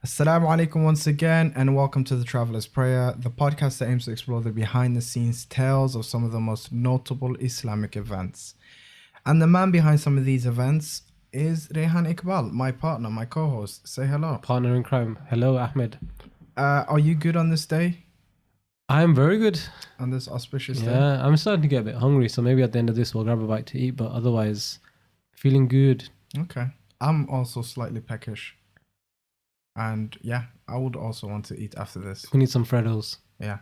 Assalamu alaikum once again, and welcome to the Traveler's Prayer, the podcast that aims to explore the behind-the-scenes tales of some of the most notable Islamic events. And the man behind some of these events is Rehan Iqbal, my partner, my co-host. Say hello. Partner in crime. Hello, Ahmed. Are you good on this day? I'm very good. On this auspicious day? Yeah, I'm starting to get a bit hungry, so maybe at the end of this we'll grab a bite to eat, but otherwise, feeling good. Okay. I'm also slightly peckish. And yeah, I would also want to eat after this. We need some Freddos. Yeah.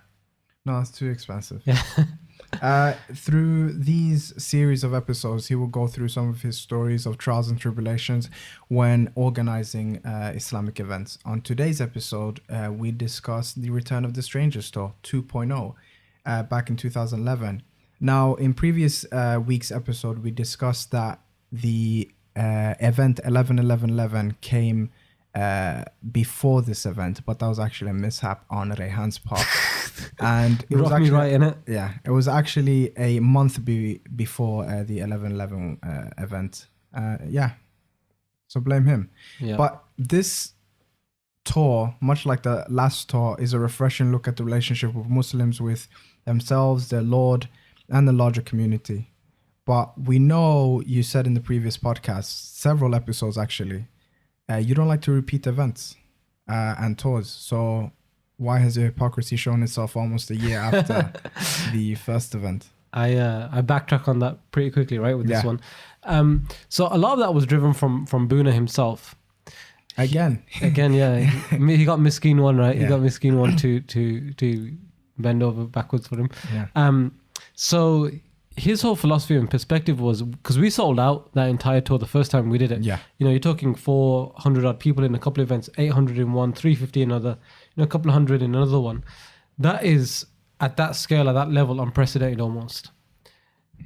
No, it's too expensive. Yeah. Through these series of episodes, he will go through some of his stories of trials and tribulations when organizing Islamic events. On today's episode, we discussed the return of the Stranger Store 2.0 back in 2011. Now, in previous week's episode, we discussed that the event 11-11-11 came before this event, but that was actually a mishap on Rehan's part. And it was actually, right in it. Yeah, it was actually a month before the 11-11 event. Yeah, so blame him. Yeah. But this tour, much like the last tour, is a refreshing look at the relationship of Muslims with themselves, their Lord, and the larger community. But we know you said in the previous podcast, several episodes actually, you don't like to repeat events and tours. So why has your hypocrisy shown itself almost a year after the first event? I backtrack on that pretty quickly, right, with this one. So a lot of that was driven from Boonaa himself. Again, yeah. He got Miskeen one, right? Yeah. He got Miskeen one to bend over backwards for him. Yeah. So his whole philosophy and perspective was, because we sold out that entire tour the first time we did it. Yeah. You know, you're talking 400 odd people in a couple of events, 800 in one, 350 in another, a couple of hundred in another one. That is, at that scale, at that level, unprecedented almost.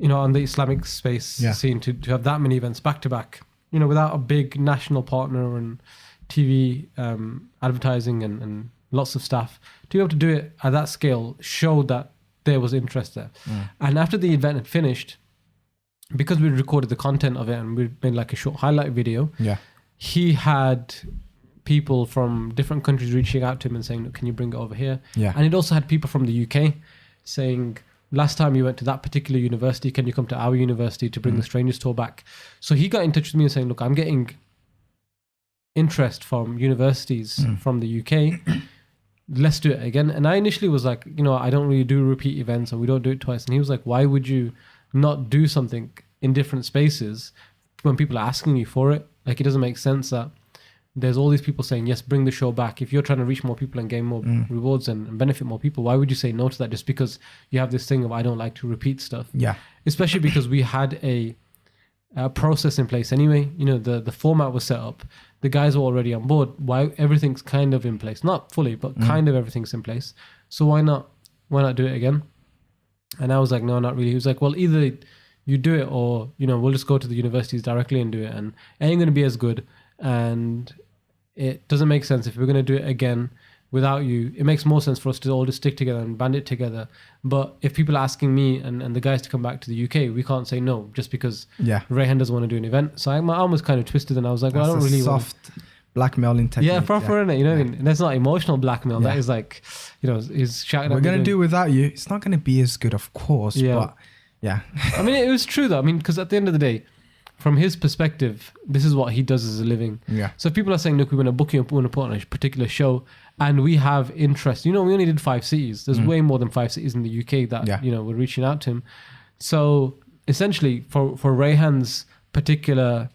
On the Islamic space scene, to have that many events back to back, without a big national partner and TV advertising and lots of staff. To be able to do it at that scale showed that there was interest there. And after the event had finished, because we recorded the content of it and we made like a short highlight video, he had people from different countries reaching out to him and saying, look, can you bring it over here? And it also had people from the UK saying, last time you went to that particular university, can you come to our university to bring the Strangers Tour back? So he got in touch with me and saying, look, I'm getting interest from universities from the UK. Let's do it again. And I initially was like, I don't really do repeat events and we don't do it twice. And he was like, why would you not do something in different spaces when people are asking you for it? Like, it doesn't make sense that there's all these people saying, yes, bring the show back. If you're trying to reach more people and gain more rewards and benefit more people, why would you say no to that just because you have this thing of, I don't like to repeat stuff? Yeah. Especially because we had a process in place anyway. The format was set up. The guys were already on board. Why everything's kind of in place, not fully, but kind of everything's in place. So why not do it again? And I was like, no, not really. He was like, well, either you do it or we'll just go to the universities directly and do it, and it ain't going to be as good. And it doesn't make sense if we're going to do it again without you. It makes more sense for us to all just stick together and band it together. But if people are asking me and the guys to come back to the UK, we can't say no just because Rehan doesn't want to do an event. So my arm was kind of twisted and I was like, well, I don't really soft blackmailing technique. Yeah, proper, innit? What I mean? And that's not emotional blackmail. That is like, he's shouting at me. We're going to do it without you. It's not going to be as good, of course, but yeah. I mean, it was true though. I mean, because at the end of the day, from his perspective, this is what he does as a living. Yeah. So if people are saying, look, we want to book you, we want to put on a particular show, and we have interest. We only did 5 cities. There's way more than 5 cities in the UK that, we're reaching out to him. So essentially, for Rehan's particular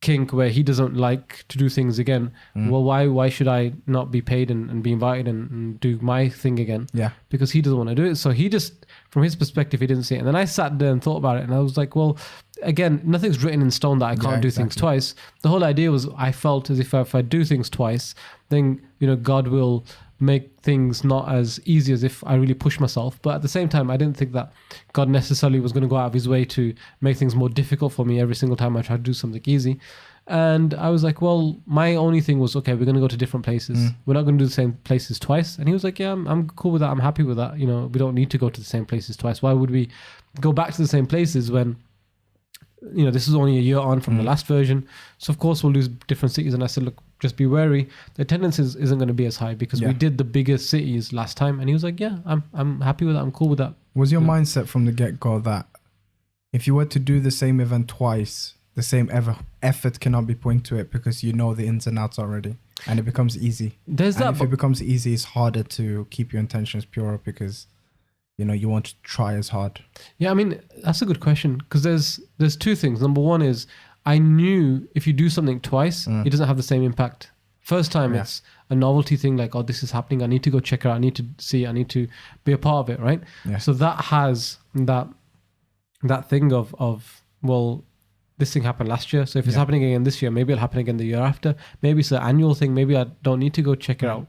kink where he doesn't like to do things again, well, why should I not be paid and be invited and do my thing again? Yeah. Because he doesn't want to do it. So he just, from his perspective, he didn't see it. And then I sat there and thought about it, and I was like, well, again, nothing's written in stone that I can't do things twice. The whole idea was, I felt as if I do things twice, then God will make things not as easy as if I really push myself. But at the same time, I didn't think that God necessarily was going to go out of his way to make things more difficult for me every single time I try to do something easy. And I was like, well, my only thing was, okay, we're going to go to different places. We're not going to do the same places twice. And he was like, yeah, I'm cool with that. I'm happy with that. We don't need to go to the same places twice. Why would we go back to the same places when this is only a year on from the last version? So of course we'll do different cities. And I said, look, just be wary. The attendance isn't going to be as high because we did the biggest cities last time. And he was like, yeah, I'm happy with that. I'm cool with that. Was your mindset from the get-go that if you were to do the same event twice, the same effort cannot be put into it because you know the ins and outs already, and it becomes easy? If it becomes easy, it's harder to keep your intentions pure because you want to try as hard. Yeah, I mean, that's a good question because there's two things. Number one is I knew if you do something twice, it doesn't have the same impact. First time, it's a novelty thing like, oh, this is happening. I need to go check it out. I need to see it. I need to be a part of it, right? Yeah. So that has that thing of, well, this thing happened last year. So if it's happening again this year, maybe it'll happen again the year after. Maybe it's an annual thing. Maybe I don't need to go check it out.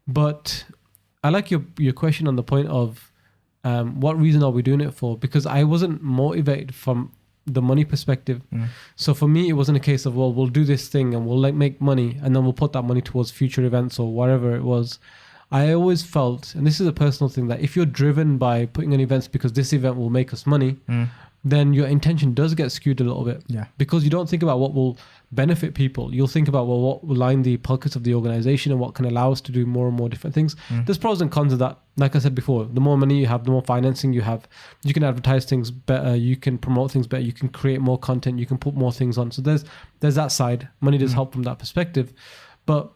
But I like your question on the point of what reason are we doing it for? Because I wasn't motivated from the money perspective. So for me, it wasn't a case of, well, we'll do this thing and we'll make money and then we'll put that money towards future events or whatever it was. I always felt, and this is a personal thing, that if you're driven by putting on events because this event will make us money, then your intention does get skewed a little bit. Yeah. Because you don't think about what will benefit people. You'll think about, well, what will line the pockets of the organization and what can allow us to do more and more different things. There's pros and cons of that. Like I said before, the more money you have, the more financing you have. You can advertise things better. You can promote things better. You can create more content. You can put more things on. So there's that side. Money does help from that perspective. But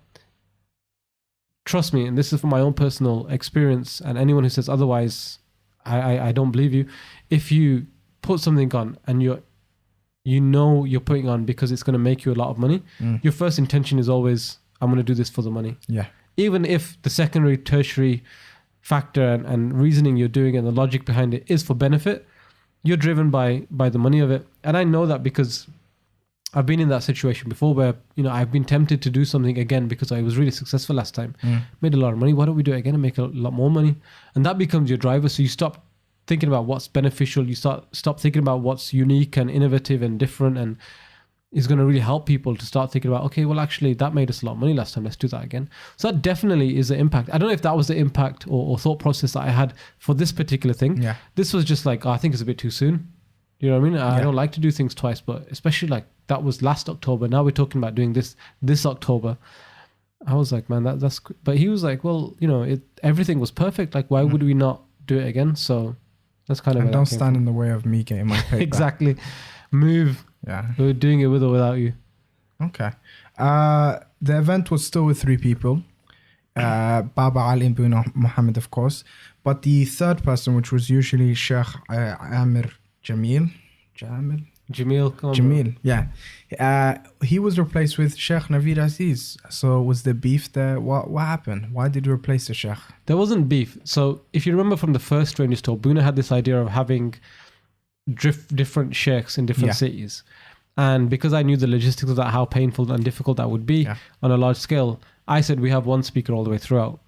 trust me, and this is from my own personal experience, and anyone who says otherwise, I don't believe you. If you put something on and you're putting on because it's going to make you a lot of money, your first intention is always, I'm going to do this for the money. Yeah. Even if the secondary, tertiary factor and reasoning you're doing and the logic behind it is for benefit, you're driven by the money of it. And I know that because I've been in that situation before where, I've been tempted to do something again because I was really successful last time, made a lot of money. Why don't we do it again and make a lot more money? And that becomes your driver. So you stop thinking about what's beneficial. You stop thinking about what's unique and innovative and different and is going to really help people to start thinking about, okay, well, actually that made us a lot of money last time. Let's do that again. So that definitely is the impact. I don't know if that was the impact or thought process that I had for this particular thing. Yeah. This was just like, I think it's a bit too soon. You know what I mean? I don't like to do things twice, but especially like that was last October. Now we're talking about doing this October. I was like, man, that's, but he was like, well, everything was perfect. Like, why would we not do it again? So that's kind of, and don't stand in the way of me getting my pay exactly. Move. Yeah. We're doing it with or without you. Okay. The event was still with 3 people. Baba Ali and Boonaa Mohammed, of course. But the third person, which was usually Sheikh Amir Jamil, yeah. He was replaced with Shaykh Navaid Aziz. So was the beef there? What happened? Why did you replace the Sheikh? There wasn't beef. So if you remember from the first Strangers Talk, Boonaa had this idea of having different sheikhs in different cities. And because I knew the logistics of that, how painful and difficult that would be on a large scale, I said we have one speaker all the way throughout.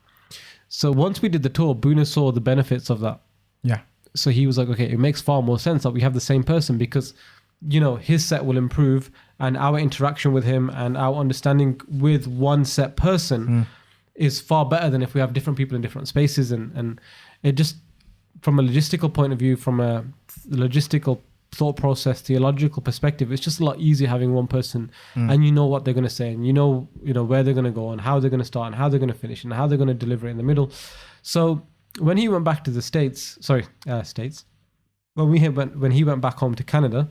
So once we did the tour, Boonaa saw the benefits of that. Yeah. So he was like, okay, it makes far more sense that we have the same person because, his set will improve and our interaction with him and our understanding with one set person is far better than if we have different people in different spaces. And it just, from a logistical point of view, from a logistical thought process, theological perspective, it's just a lot easier having one person and you know what they're going to say and you know where they're going to go and how they're going to start and how they're going to finish and how they're going to deliver it in the middle. So when he went back to the States, when he went back home to Canada,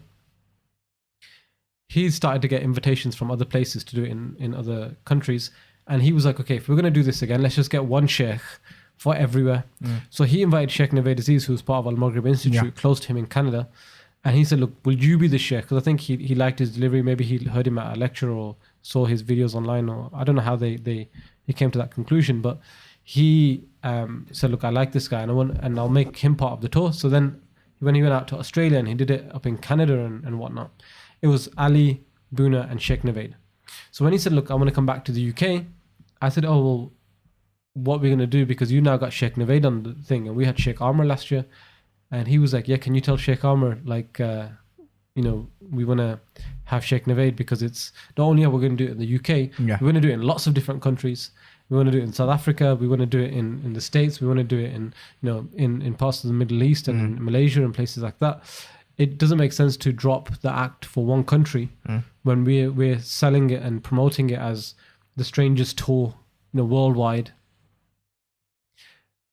he started to get invitations from other places to do it in other countries. And he was like, okay, if we're going to do this again, let's just get one sheikh for everywhere. So he invited Shaykh Navaid Aziz, who's part of Al-Maghrib Institute, close to him in Canada. And he said, look, will you be the sheikh? Because I think he liked his delivery. Maybe he heard him at a lecture or saw his videos online, or I don't know how he came to that conclusion. But he said, look, I like this guy and I'll make him part of the tour. So then when he went out to Australia and he did it up in Canada and whatnot, it was Ali, Boonaa and Shaykh Navaid. So when he said, look, I want to come back to the UK, I said, oh, well, what we're going to do, because you now got Shaykh Navaid on the thing and we had Sheikh Amr last year. And he was like, yeah, can you tell Sheikh Amr, like, we want to have Shaykh Navaid because it's not only are we going to do it in the UK, we want to do it in lots of different countries. We want to do it in South Africa. We want to do it in the States. We want to do it in parts of the Middle East and in Malaysia and places like that. It doesn't make sense to drop the act for one country when we're selling it and promoting it as the strangest tour, worldwide.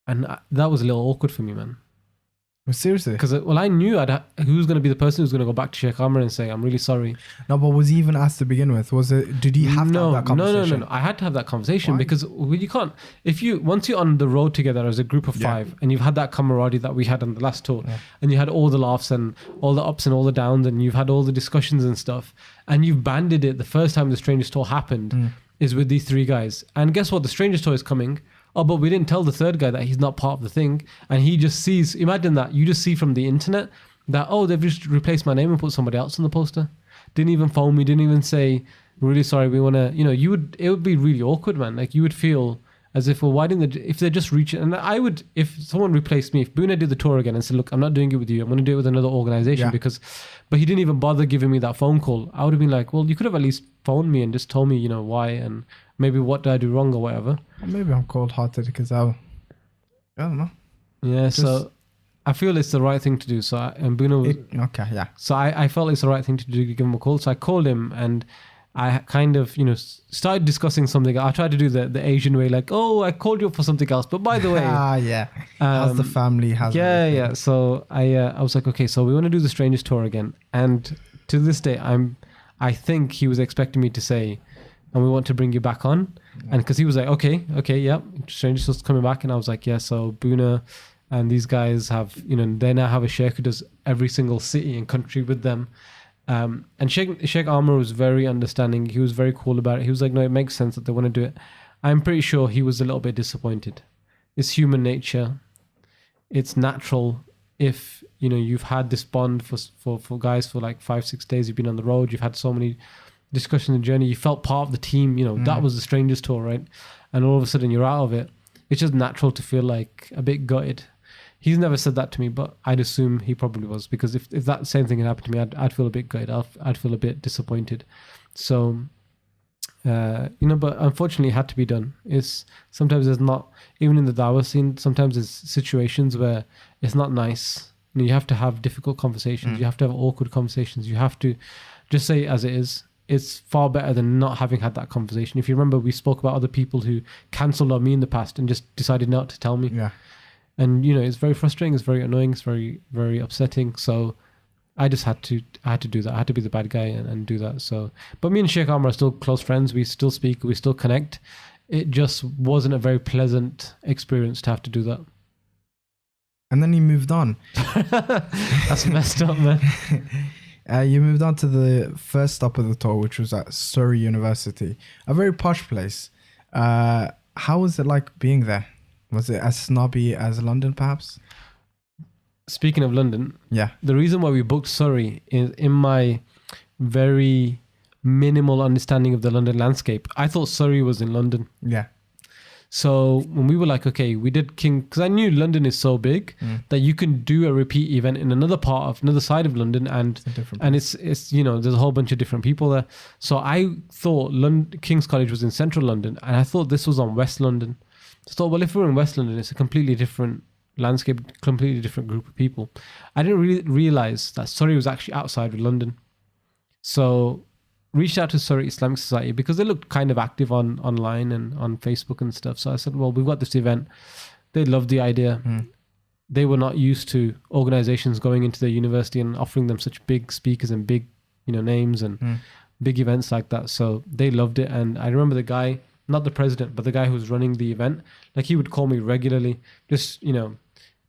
And that was a little awkward for me, man. Well, seriously? Because, I knew who's going to be the person who's going to go back to Sheikh Amr and say, I'm really sorry. No, but was he even asked to begin with? Did he have to have that conversation? No. I had to have that conversation. Why? Because you can't, once you're on the road together as a group of five, and you've had that camaraderie that we had on the last tour, and you had all the laughs and all the ups and all the downs, and you've had all the discussions and stuff, and you've banded it the first time the Strangers Tour happened is with these three guys. And guess what? The Strangers Tour is coming. Oh, but we didn't tell the third guy that he's not part of the thing. And he just sees, imagine that, you just see from the internet that, they've just replaced my name and put somebody else on the poster. Didn't even phone me, didn't even say, really sorry, we want to, it would be really awkward, man. Like, you would feel as if, why didn't if they just reach it? And I would, if someone replaced me, if Boonaa did the tour again and said, look, I'm not doing it with you, I'm going to do it with another organization but he didn't even bother giving me that phone call. I would have been like, well, you could have at least phoned me and just told me, why, and maybe what did I do wrong or whatever. Maybe I'm cold-hearted because I don't know. Yeah, so I feel it's the right thing to do. So, Boonaa So I felt it's the right thing to do, give him a call. So I called him and I kind of, started discussing something. I tried to do the Asian way, like, I called you up for something else. But by the way... how's the family? Yeah. So I was like, okay, so we want to do the Strangers Tour again. And to this day, I think he was expecting me to say, and we want to bring you back on. And because he was like, okay, yeah, Strangers Tour's coming back. And I was like, yeah, so Boonaa and these guys have, they now have a sheikh who does every single city and country with them. And Sheikh Amr was very understanding. He was very cool about it. He was like, no, it makes sense that they want to do it. I'm pretty sure he was a little bit disappointed. It's human nature. It's natural. If, you've had this bond for guys for like 5-6 days, you've been on the road, you've had so many discussions and journey, you felt part of the team, that was the Strangers Tour, right? And all of a sudden you're out of it. It's just natural to feel like a bit gutted. He's never said that to me, but I'd assume he probably was, because if that same thing had happened to me, I'd feel a bit gutted. I'd feel a bit disappointed. So, but unfortunately it had to be done. Sometimes there's not, even in the dawah scene, sometimes there's situations where it's not nice. You have to have difficult conversations. You have to have awkward conversations. You have to just say it as it is. It's far better than not having had that conversation. If you remember, we spoke about other people who cancelled on me in the past and just decided not to tell me. Yeah. And it's very frustrating, it's very annoying, it's very, very upsetting. So I just had to do that. I had to be the bad guy and do that. So, but me and Sheikh Amr are still close friends. We still speak, we still connect. It just wasn't a very pleasant experience to have to do that. And then you moved on. That's messed up, man. You moved on to the first stop of the tour, which was at Surrey University, a very posh place. How was it like being there? Was it as snobby as London, perhaps? Speaking of London, yeah, the reason why we booked Surrey is in my very minimal understanding of the London landscape. I thought Surrey was in London. Yeah. So when we were like, okay, we did King, because I knew London is so big that you can do a repeat event in another side of London, and it's there's a whole bunch of different people there. So I thought King's College was in central London, and I thought this was on West London. So I thought, well, if we're in West London, it's a completely different landscape, completely different group of people. I didn't really realize that Surrey was actually outside of London. So reached out to Surrey Islamic Society because they looked kind of active online and on Facebook and stuff. So I said, well, we've got this event. They loved the idea. They were not used to organizations going into their university and offering them such big speakers and big, names and big events like that. So they loved it. And I remember the guy, not the president, but the guy who was running the event, like he would call me regularly, just,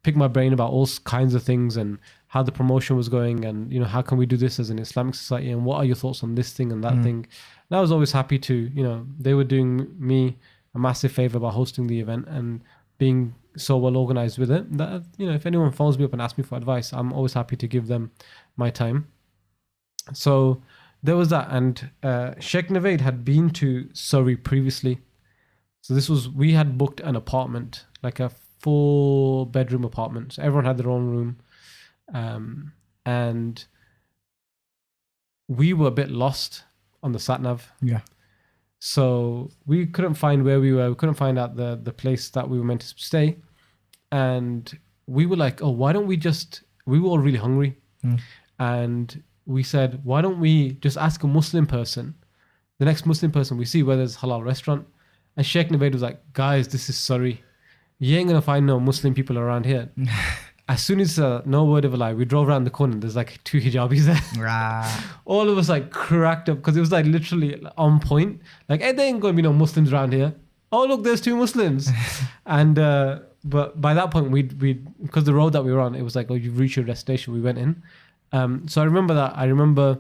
pick my brain about all kinds of things and how the promotion was going and, how can we do this as an Islamic society and what are your thoughts on this thing and that thing. And I was always happy to, they were doing me a massive favor by hosting the event and being so well organized with it that, if anyone phones me up and asks me for advice, I'm always happy to give them my time. So there was that. And Shaykh Navaid had been to Surrey previously. So we had booked an apartment, like a 4-bedroom apartment. So everyone had their own room. And we were a bit lost on the sat nav. Yeah. So we couldn't find where we were. We couldn't find out the place that we were meant to stay. And we were like, why don't we we were all really hungry. And we said, why don't we just ask a Muslim person the next Muslim person we see, whether it's halal restaurant, and Shaykh Navaid was like, guys, this is Surrey. You ain't gonna find no Muslim people around here. As soon as no word of a lie, we drove around the corner. And there's like 2 hijabis there. All of us like cracked up because it was like literally on point. Like, hey, there ain't gonna be no Muslims around here. Oh, look, there's 2 Muslims. And but by that point, we because the road that we were on, it was like, oh, you've reached your destination. We went in. So I remember that. I remember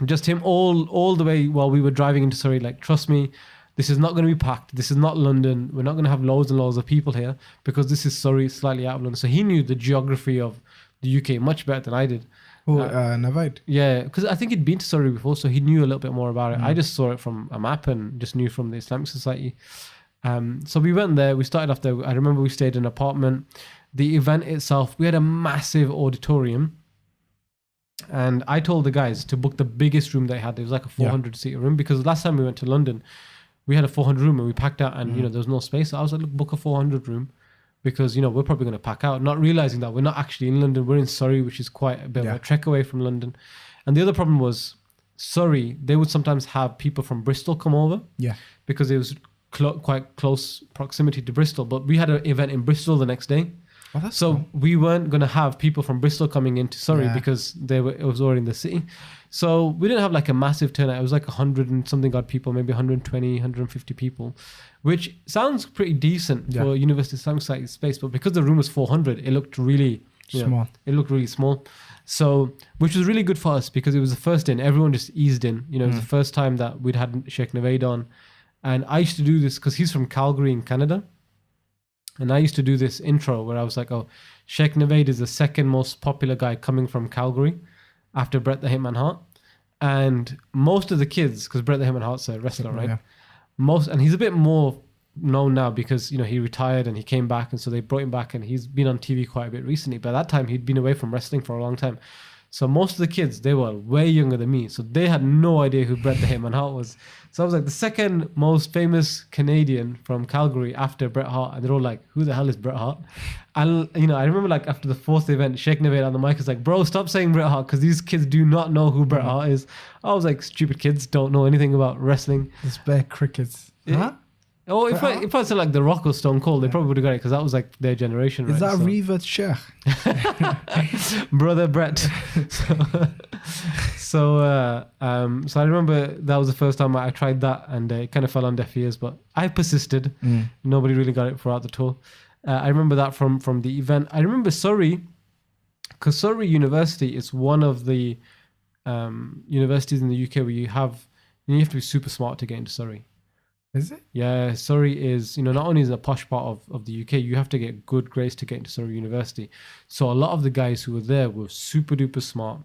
just him all the way while we were driving into Surrey. Like, trust me, this is not going to be packed. This is not London. We're not going to have loads and loads of people here because this is Surrey, slightly out of London. So he knew the geography of the UK much better than I did. Navaid? Yeah, because I think he'd been to Surrey before, so he knew a little bit more about it. I just saw it from a map and just knew from the Islamic Society. So we went there. We started off there. I remember we stayed in an apartment. The event itself, we had a massive auditorium. And I told the guys to book the biggest room they had. It was like a 400-seater room because last time we went to London, we had a 400 room and we packed out and, there was no space. So I was like, look, book a 400 room because, we're probably going to pack out, not realizing that we're not actually in London. We're in Surrey, which is quite a bit of a trek away from London. And the other problem was Surrey, they would sometimes have people from Bristol come over. Yeah. Because it was quite close proximity to Bristol. But we had an event in Bristol the next day. Oh, that's so cool. we weren't going to have people from Bristol coming into Surrey because it was already in the city. So we didn't have like a massive turnout. It was like 100 and something odd people, maybe 120, 150 people, which sounds pretty decent for University Islamic Society space. But because the room was 400, it looked really small. It looked really small. So, which was really good for us because it was the first in. Everyone just eased in. It was the first time that we'd had Shaykh Navaid on. And I used to do this because he's from Calgary in Canada. And I used to do this intro where I was like, oh, Shaykh Navaid is the second most popular guy coming from Calgary after Bret the Hitman Hart. And most of the kids, because Bret the Hitman Hart's a wrestler, right? Yeah. And he's a bit more known now because, he retired and he came back. And so they brought him back and he's been on TV quite a bit recently. But at that time, he'd been away from wrestling for a long time. So most of the kids, they were way younger than me. So they had no idea who Bret the Hitman Hart was. So I was like the second most famous Canadian from Calgary after Bret Hart. And they're all like, who the hell is Bret Hart? And, I remember like after the 4th event, Shaykh Navaid on the mic was like, bro, stop saying Bret Hart because these kids do not know who Bret Hart is. I was like, stupid kids don't know anything about wrestling. It's bare crickets. Huh? Oh, if I said like The Rock or Stone Cold, they probably would have got it because that was like their generation. Is right? that Reverse Sheikh? Brother Brett. So I remember that was the first time I tried that and it kind of fell on deaf ears, but I persisted. Nobody really got it throughout the tour. I remember that from the event. I remember Surrey, because Surrey University is one of the universities in the UK where you have to be super smart to get into Surrey. Is it? Yeah, Surrey is, not only is it a posh part of the UK, you have to get good grades to get into Surrey University. So a lot of the guys who were there were super duper smart,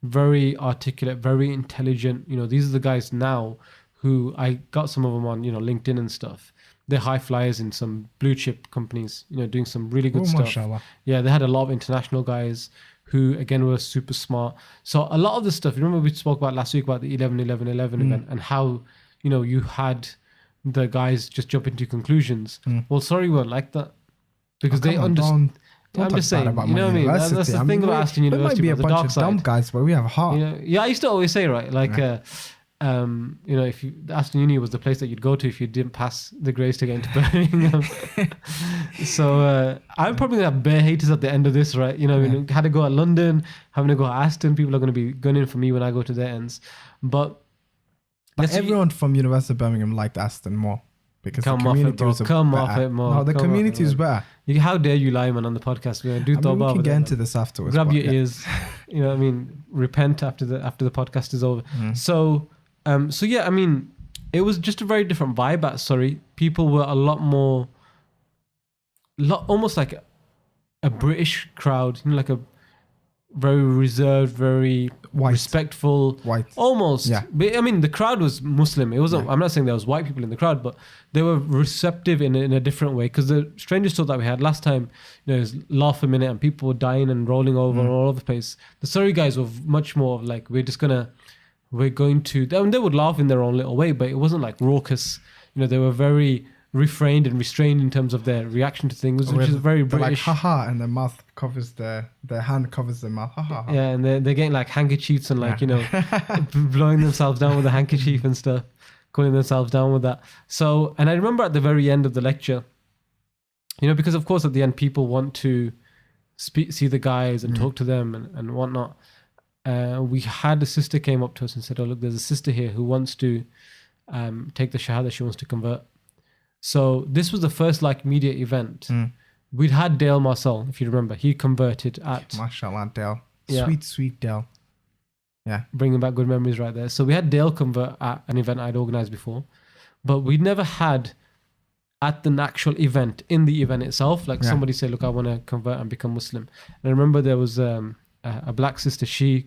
very articulate, very intelligent. These are the guys now who I got some of them on, LinkedIn and stuff. They're high flyers in some blue chip companies, doing some really good stuff. Mashallah. Yeah, they had a lot of international guys who, again, were super smart. So a lot of the stuff, remember we spoke about last week about the 11-11-11 event and how, you had the guys just jump into conclusions. Well, Surrey weren't like that because they understand. I'm just saying, about you know what I mean? That's the thing about Aston University, might be a the dark bunch of side. dumb guys, but we have a heart. I used to always say, right, like, if Aston Uni was the place that you'd go to if you didn't pass the grades to get into Birmingham. So I'm probably gonna have bare haters at the end of this, right? Had to go at London, having to go at Aston. People are gonna be gunning for me when I go to their ends, but everyone from University of Birmingham liked Aston more because the community was better. No, the community is better. How dare you lie, man, on the podcast? We can get into this afterwards. Grab your ears. Repent after the podcast is over. So it was just a very different vibe at Surrey. People were a lot more, almost like a British crowd, like a very reserved, very white. Respectful, white, almost. Yeah. But, the crowd was Muslim. It wasn't. Yeah. I'm not saying there was white people in the crowd, but they were receptive in a different way. Because the strangest tour that we had last time, it was laugh a minute and people were dying and rolling over all over the place. The Surrey guys were much more of like we're going to. They would laugh in their own little way, but it wasn't like raucous. They were very refrained and restrained in terms of their reaction to things, which is very they're British. like haha, and their mouth covers their hand covers their mouth. Ha ha. Ha. Yeah, and they're getting like handkerchiefs and like, you know, blowing themselves down with a handkerchief and stuff, cooling themselves down with that. So, and I remember at the very end of the lecture, you know, because of course at the end people want to see the guys and talk to them and whatnot. We had a sister came up to us and said, "Oh, look, there's a sister here who wants to take the Shahada. She wants to convert." So this was the first like media event. We'd had Dale Marcel, if you remember. He converted at... MashaAllah, Dale. Yeah. Sweet Dale. Yeah. Bringing back good memories right there. So we had Dale convert at an event I'd organized before. But we'd never had at the actual event, in the event itself, like somebody say, look, I want to convert and become Muslim. And I remember there was a black sister, she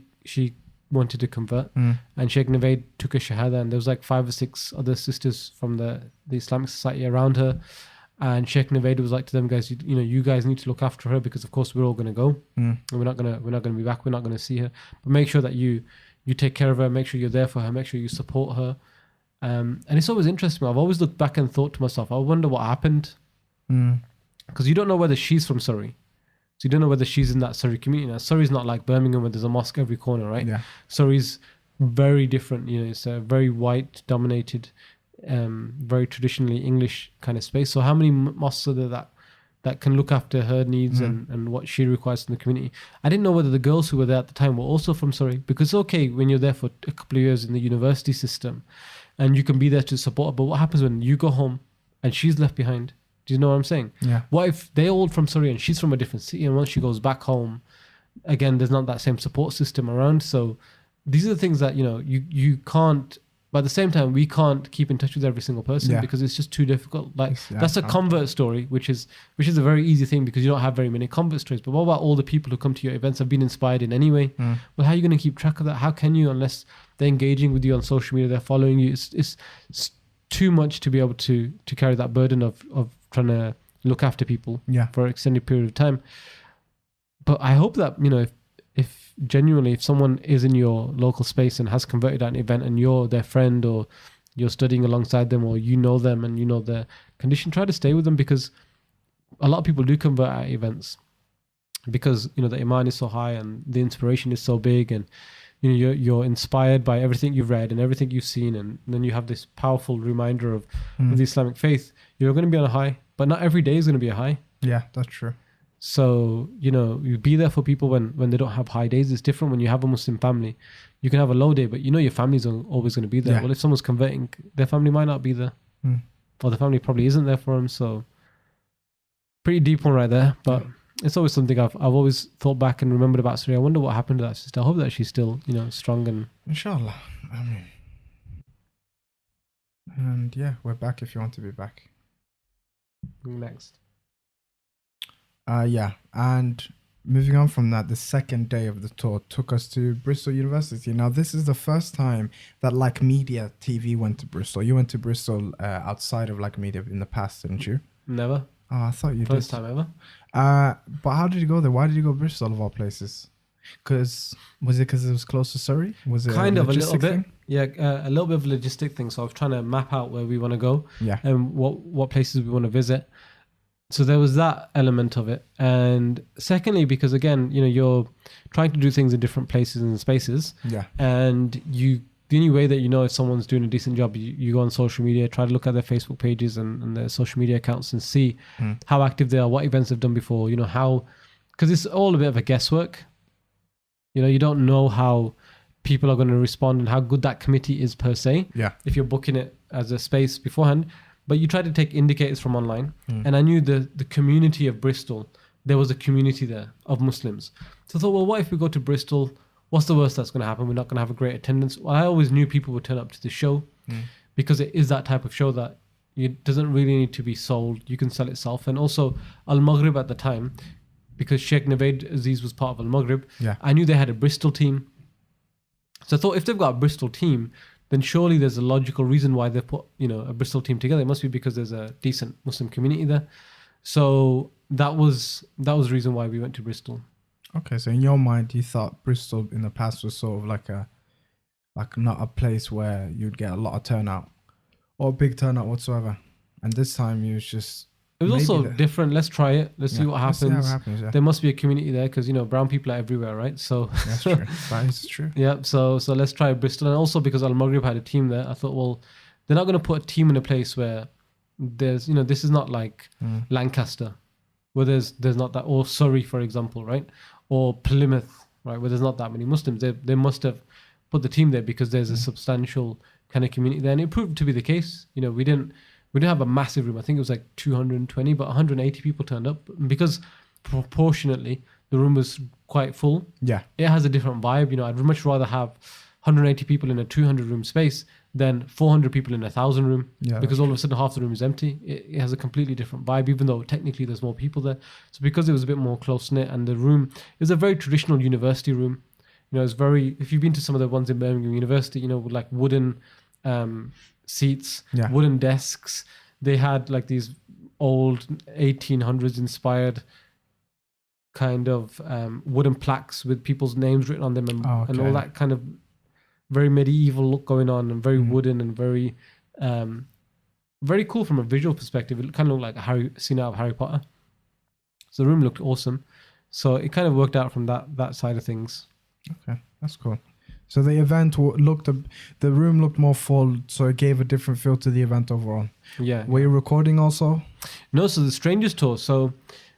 wanted to convert, and Shaykh Navaid took a Shahada, and there was like 5 or 6 other sisters from the Islamic Society around her. And Shaykh Navaid was like to them, guys, you know, you guys need to look after her because of course we're all going to go, and we're not going to be back. We're not going to see her, but make sure that you take care of her. Make sure you're there for her. Make sure you support her. And it's always interesting. I've always looked back and thought to myself, I wonder what happened, because you don't know whether she's from Surrey, so you don't know whether she's in that Surrey community. Now Surrey's not like Birmingham where there's a mosque every corner, right? Yeah. Surrey's very different. You know, it's a very white dominated, very traditionally English kind of space. So how many mosques are there that can look after her needs and what she requires from the community? I didn't know whether the girls who were there at the time were also from Surrey, because okay, when you're there for a couple of years in the university system and you can be there to support her, but what happens when you go home and she's left behind? Do you know what I'm saying? Yeah. What if they're all from Surrey and she's from a different city, and once she goes back home, again, there's not that same support system around? So these are the things that, you know, you can't, but at the same time, we can't keep in touch with every single person because it's just too difficult. Like that's a convert story, which is a very easy thing because you don't have very many convert stories. But what about all the people who come to your events have been inspired in any way? Well, how are you going to keep track of that? How can you, unless they're engaging with you on social media, they're following you? It's too much to be able to carry that burden of trying to look after people for an extended period of time. But I hope that, you know, if genuinely, if someone is in your local space and has converted at an event and you're their friend or you're studying alongside them or you know them and you know their condition, try to stay with them, because a lot of people do convert at events because, you know, the iman is so high and the inspiration is so big, and you know you're inspired by everything you've read and everything you've seen, and then you have this powerful reminder of the Islamic faith. You're going to be on a high, but not every day is going to be a high. Yeah, that's true. So, you know, you be there for people when they don't have high days. It's different when you have a Muslim family. You can have a low day, but you know your family's always going to be there. Well, if someone's converting, their family might not be there. Or the family probably isn't there for them. So, pretty deep one right there. But it's always something I've always thought back and remembered about Surrey. I wonder what happened to that sister. I hope that she's still, you know, strong and... Inshallah. And yeah, we're back if you want to be back. Next. And moving on from that, the second day of the tour took us to Bristol University. Now, this is the first time that Like Media TV went to Bristol. You went to Bristol outside of Like Media in the past, didn't you? Never. Oh, I thought you did. First time ever. But how did you go there? Why did you go to Bristol of all places? Was it because it was close to Surrey? Was it kind of a little bit thing? Yeah, a little bit of a logistic thing. So I was trying to map out where we want to go, and what places we want to visit. So there was that element of it. And secondly, because again, you know, you're trying to do things in different places and spaces. Yeah. And the only way that you know if someone's doing a decent job, you go on social media, try to look at their Facebook pages and their social media accounts and see how active they are, what events they've done before, you know, how, because it's all a bit of a guesswork. You know, you don't know how people are going to respond and how good that committee is per se. Yeah. If you're booking it as a space beforehand. But you try to take indicators from online. And I knew the community of Bristol, there was a community there of Muslims. So I thought, well, what if we go to Bristol? What's the worst that's going to happen? We're not going to have a great attendance. Well, I always knew people would turn up to the show because it is that type of show that it doesn't really need to be sold. You can sell itself. And also Al-Maghrib at the time, because Shaykh Navaid Aziz was part of Al-Maghrib, I knew they had a Bristol team. So I thought if they've got a Bristol team, then surely there's a logical reason why they put, you know, a Bristol team together. It must be because there's a decent Muslim community there. So that was the reason why we went to Bristol. Okay, so in your mind, you thought Bristol in the past was sort of like not a place where you'd get a lot of turnout or a big turnout whatsoever. And this time you was just. It was maybe also different. Let's try it. Let's see what let's see how happens. it happens. Yeah, There must be a community there because brown people are everywhere, right? So that's true. That is true. yeah. So let's try Bristol, and also because Al Maghrib had a team there, I thought, well, they're not going to put a team in a place where there's this is not like Lancaster, where there's not that, or Surrey, for example, right, or Plymouth, right, where there's not that many Muslims. They must have put the team there because there's a substantial kind of community there, and it proved to be the case. We didn't have a massive room. I think it was like 220, but 180 people turned up because proportionately the room was quite full. Yeah, it has a different vibe. I'd much rather have 180 people in a 200 room space than 400 people in a 1,000 room, because all of a sudden half the room is empty. It has a completely different vibe, even though technically there's more people there. So because it was a bit more close knit, and the room is a very traditional university room. It's very, if you've been to some of the ones in Birmingham University, with like wooden seats, wooden desks. They had like these old 1800s inspired kind of wooden plaques with people's names written on them, and all that kind of very medieval look going on, and very wooden, and very very cool from a visual perspective. It kind of looked like a scene out of Harry Potter. So the room looked awesome. So it kind of worked out from that side of things. Okay, that's cool. So the event the room looked more full, so it gave a different feel to the event overall. Yeah. Were you recording also? No, so the Strangers Tour. So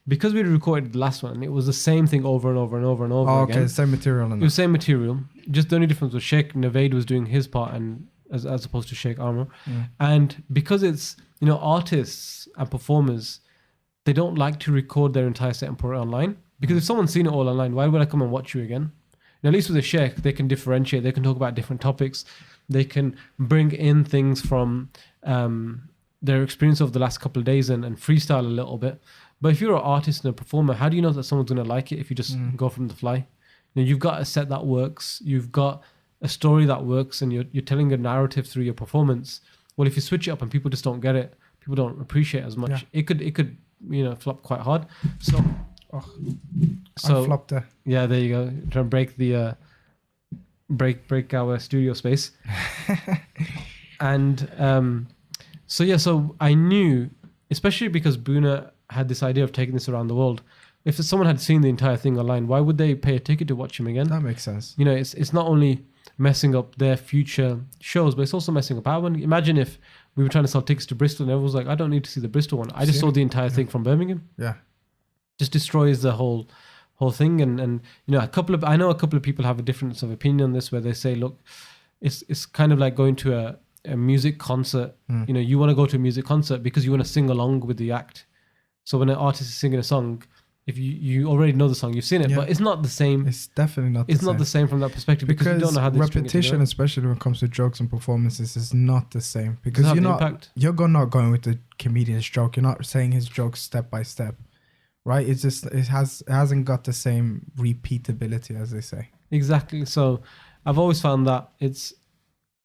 because we recorded the last one, it was the same thing over and over and over and over again. Okay, same material. It was same material. Just the only difference was Shaykh Navaid was doing his part, and as opposed to Shaykh Amr. And because it's artists and performers, they don't like to record their entire set and put it online, because if someone's seen it all online, why would I come and watch you again? At least with a sheikh, they can differentiate. They can talk about different topics. They can bring in things from their experience over the last couple of days and freestyle a little bit. But if you're an artist and a performer, how do you know that someone's going to like it if you just go from the fly? You've got a set that works. You've got a story that works, and you're telling a narrative through your performance. Well, if you switch it up and people just don't get it, people don't appreciate it as much. Yeah. It could flop quite hard. So I flopped there. Yeah, there you go. Trying to break the break our studio space. And so I knew, especially because Boonaa had this idea of taking this around the world. If someone had seen the entire thing online, why would they pay a ticket to watch him again? That makes sense. It's not only messing up their future shows, but it's also messing up our one. Imagine if we were trying to sell tickets to Bristol and everyone was like, I don't need to see the Bristol one. I just saw the entire thing from Birmingham. Yeah. Just destroys the whole thing. And I know a couple of people have a difference of opinion on this, where they say, look, it's kind of like going to a music concert. You want to go to a music concert because you want to sing along with the act. So when an artist is singing a song, if you already know the song, you've seen it, but it's not the same. It's definitely not. It's not the same from that perspective, because you don't know how they repetition, especially when it comes to jokes and performances, is not the same, because you're not going with the comedian's joke. You're not saying his jokes step by step, right? It's just it hasn't got the same repeatability, as they say. Exactly. So I've always found that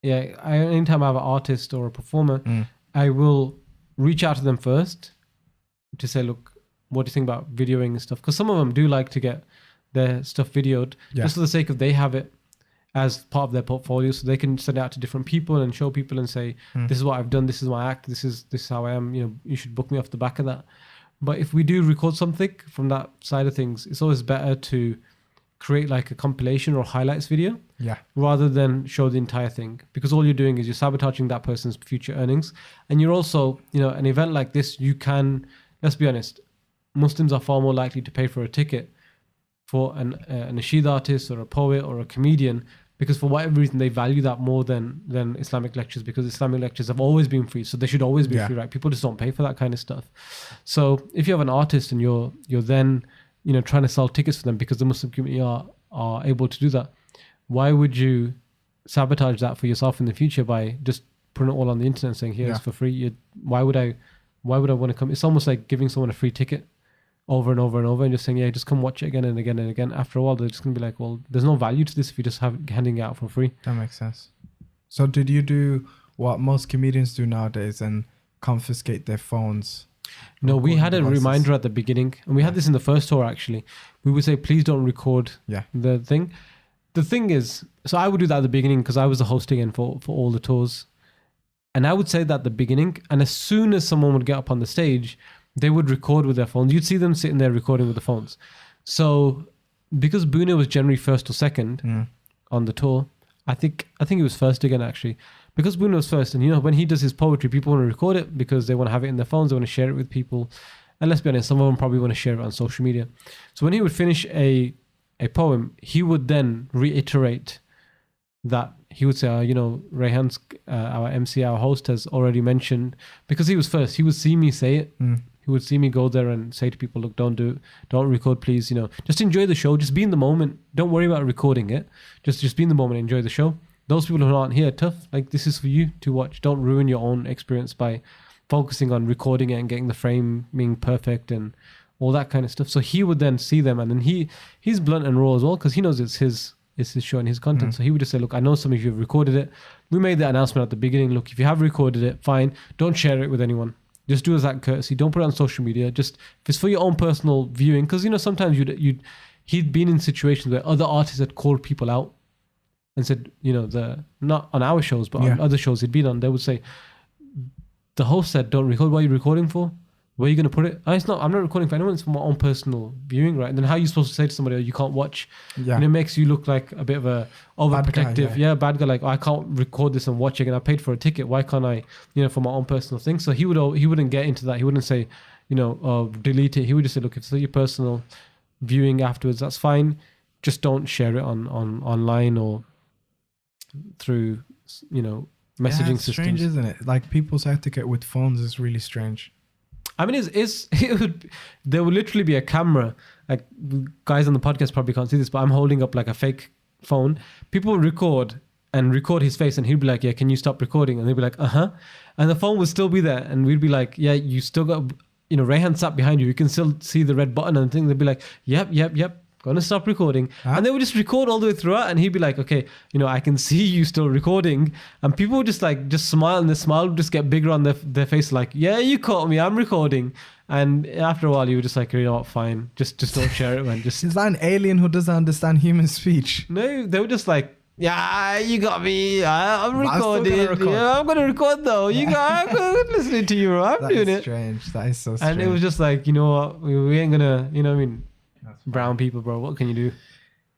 anytime I have an artist or a performer, I will reach out to them first to say, look, what do you think about videoing and stuff? Because some of them do like to get their stuff videoed just for the sake of they have it as part of their portfolio, so they can send it out to different people and show people and say, this is what I've done, this is my act, this is how I am, you should book me off the back of that. But if we do record something from that side of things, it's always better to create like a compilation or highlights video rather than show the entire thing, because all you're doing is you're sabotaging that person's future earnings. And you're also, an event like this, you can, let's be honest, Muslims are far more likely to pay for a ticket for a nasheed artist or a poet or a comedian, because for whatever reason they value that more than Islamic lectures, because Islamic lectures have always been free, so they should always be free, right? People just don't pay for that kind of stuff. So if you have an artist and you're then trying to sell tickets for them because the Muslim community are able to do that, why would you sabotage that for yourself in the future by just putting it all on the internet and saying, here's for free? Why would I want to come? It's almost like giving someone a free ticket over and over and over and just saying, just come watch it again and again and again. After a while, they're just going to be like, well, there's no value to this if you just handing it out for free. That makes sense. So did you do what most comedians do nowadays and confiscate their phones? No, we had a reminder at the beginning, and we had this in the first tour actually. We would say, please don't record the thing. The thing is, so I would do that at the beginning because I was the host again for all the tours. And I would say that at the beginning, and as soon as someone would get up on the stage, they would record with their phones. You'd see them sitting there recording with the phones. So because Boonaa was generally first or second on the tour, I think he was first again actually. Because Boonaa was first, and you know, when he does his poetry, people want to record it because they want to have it in their phones, they want to share it with people. And let's be honest, some of them probably want to share it on social media. So when he would finish a poem, he would then reiterate that. He would say, you know, Rayhan's, our MC, our host, has already mentioned, because he was first, he would see me say it. He would see me go there and say to people, look, don't record, please. You know, just enjoy the show. Just be in the moment. Don't worry about recording it. Just be in the moment, enjoy the show. Those people who aren't here, tough. Like, this is for you to watch. Don't ruin your own experience by focusing on recording it and getting the framing perfect and all that kind of stuff. So he would then see them, and then he's blunt and raw as well, because he knows it's his show and his content. So he would just say, look, I know some of you have recorded it. We made that announcement at the beginning. Look, if you have recorded it, fine. Don't share it with anyone. Just do as that courtesy. Don't put it on social media. Just if it's for your own personal viewing, because, you know, sometimes he'd been in situations where other artists had called people out and said, you know, not on our shows, but on other shows he'd been on, they would say, the host said, don't record. What are you recording for? Where are you going to put it? I'm not recording for anyone. It's for my own personal viewing, right? And then how are you supposed to say to somebody, oh, you can't watch? Yeah. And it makes you look like a bit of a overprotective, bad guy. Like, oh, I can't record this and watch it, and I paid for a ticket. Why can't I, you know, for my own personal thing? So he wouldn't get into that. He wouldn't say, you know, delete it. He would just say, look, if it's your personal viewing afterwards, that's fine. Just don't share it on online or through, you know, messaging systems. Strange, isn't it? Like, people's etiquette with phones is really strange. I mean, there would literally be a camera. Like, guys on the podcast probably can't see this, but I'm holding up like a fake phone. People would record his face, and he'd be like, yeah, can you stop recording? And they'd be like, uh-huh. And the phone would still be there. And we'd be like, yeah, you still got, you know, Rayhan sat behind you. You can still see the red button and thing. They'd be like, yep. Gonna stop recording. And they would just record all the way throughout, and he'd be like, okay, you know, I can see you still recording. And people would just smile, and the smile would just get bigger on their face, like, yeah, you caught me, I'm recording. And after a while, you were just like, you know what, fine, just don't share it, man. Just, is that an alien who doesn't understand human speech? No, they were just like, yeah, you got me. I'm recording. I'm gonna record though. I'm listening to you, bro. I'm doing it. Strange. That is so strange. And it was just like, you know what, we ain't gonna, you know what I mean? Brown people, bro. What can you do?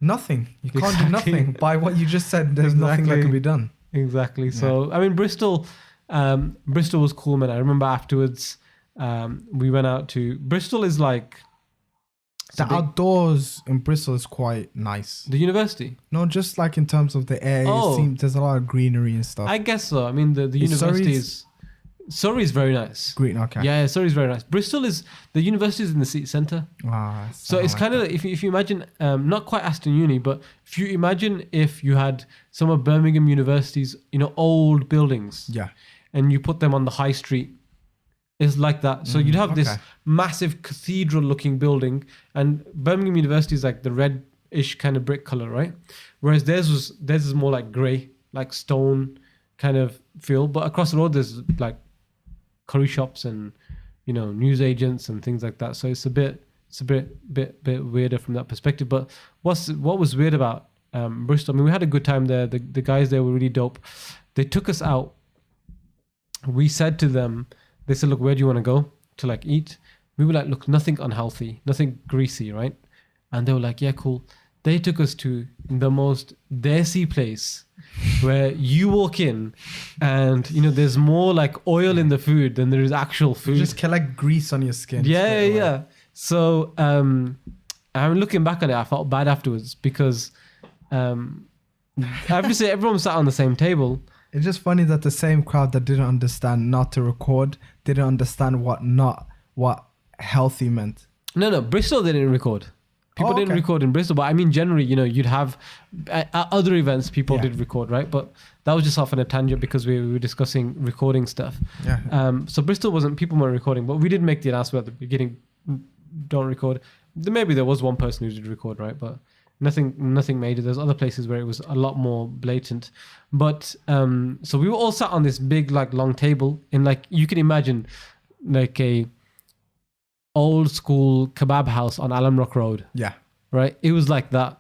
Nothing. You can't do nothing. By what you just said, there's nothing that can be done. Exactly. So, I mean, Bristol was cool, man. I remember afterwards, we went out to Bristol. Is like the outdoors in Bristol is quite nice. The university? No, just like in terms of the air. There's a lot of greenery and stuff. I guess so. I mean, the university is. Surrey is very nice. Green, okay. Yeah, Surrey is very nice. Bristol is, the university is in the city centre. So it's kind of, if you imagine, not quite Aston Uni, but if you imagine if you had some of Birmingham University's, you know, old buildings. Yeah. And you put them on the high street. It's like that. So you'd have this massive cathedral looking building, and Birmingham University is like the red-ish kind of brick colour, right? Whereas theirs is more like grey, like stone kind of feel. But across the road, there's like curry shops and, you know, news agents and things like that. So it's a bit weirder from that perspective. But what was weird about Bristol? I mean, we had a good time there. The guys there were really dope. They took us out. We said to them, they said, look, where do you want to go to like eat? We were like, look, nothing unhealthy, nothing greasy, right? And they were like, yeah, cool. They took us to the most desi place where you walk in and, you know, there's more like oil in the food than there is actual food. You just collect grease on your skin. Yeah. So I'm looking back on it, I felt bad afterwards because I have to say everyone sat on the same table. It's just funny that the same crowd that didn't understand not to record didn't understand what healthy meant. No, Bristol didn't record. People didn't record in Bristol, but I mean, generally, you know, you'd have at other events, people did record, right? But that was just off on a tangent because we were discussing recording stuff. Yeah. So Bristol people weren't recording, but we did make the announcement at the beginning, don't record. Maybe there was one person who did record, right? But nothing major. There's other places where it was a lot more blatant. But so we were all sat on this big, like, long table in, like, you can imagine, like a old school kebab house on Alum Rock Road. Yeah. Right? It was like that.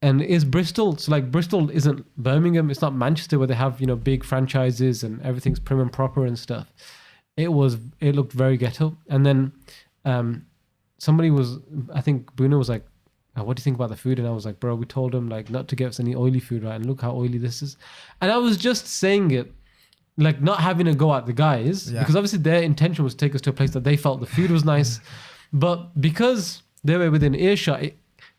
And is Bristol, so like Bristol isn't Birmingham, it's not Manchester where they have, you know, big franchises and everything's prim and proper and stuff. It looked very ghetto. And then somebody was, I think Boonaa was like, "Oh, what do you think about the food?" And I was like, "Bro, we told them like not to get us any oily food, right? And look how oily this is." And I was just saying it, like not having to go at the guys, because obviously their intention was to take us to a place that they felt the food was nice. But because they were within earshot,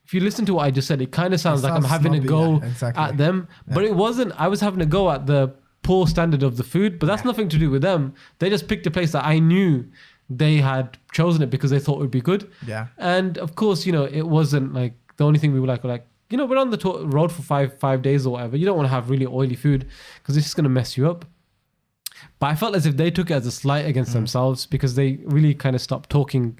if you listen to what I just said, it kind of sounds like I'm having to go at them. But it wasn't. I was having to go at the poor standard of the food, but that's nothing to do with them. They just picked a place that I knew they had chosen it because they thought it would be good. Yeah. And of course, you know, it wasn't like the only thing we were like, you know, we're on the road for five days or whatever. You don't want to have really oily food because it's just going to mess you up. But I felt as if they took it as a slight against themselves because they really kind of stopped talking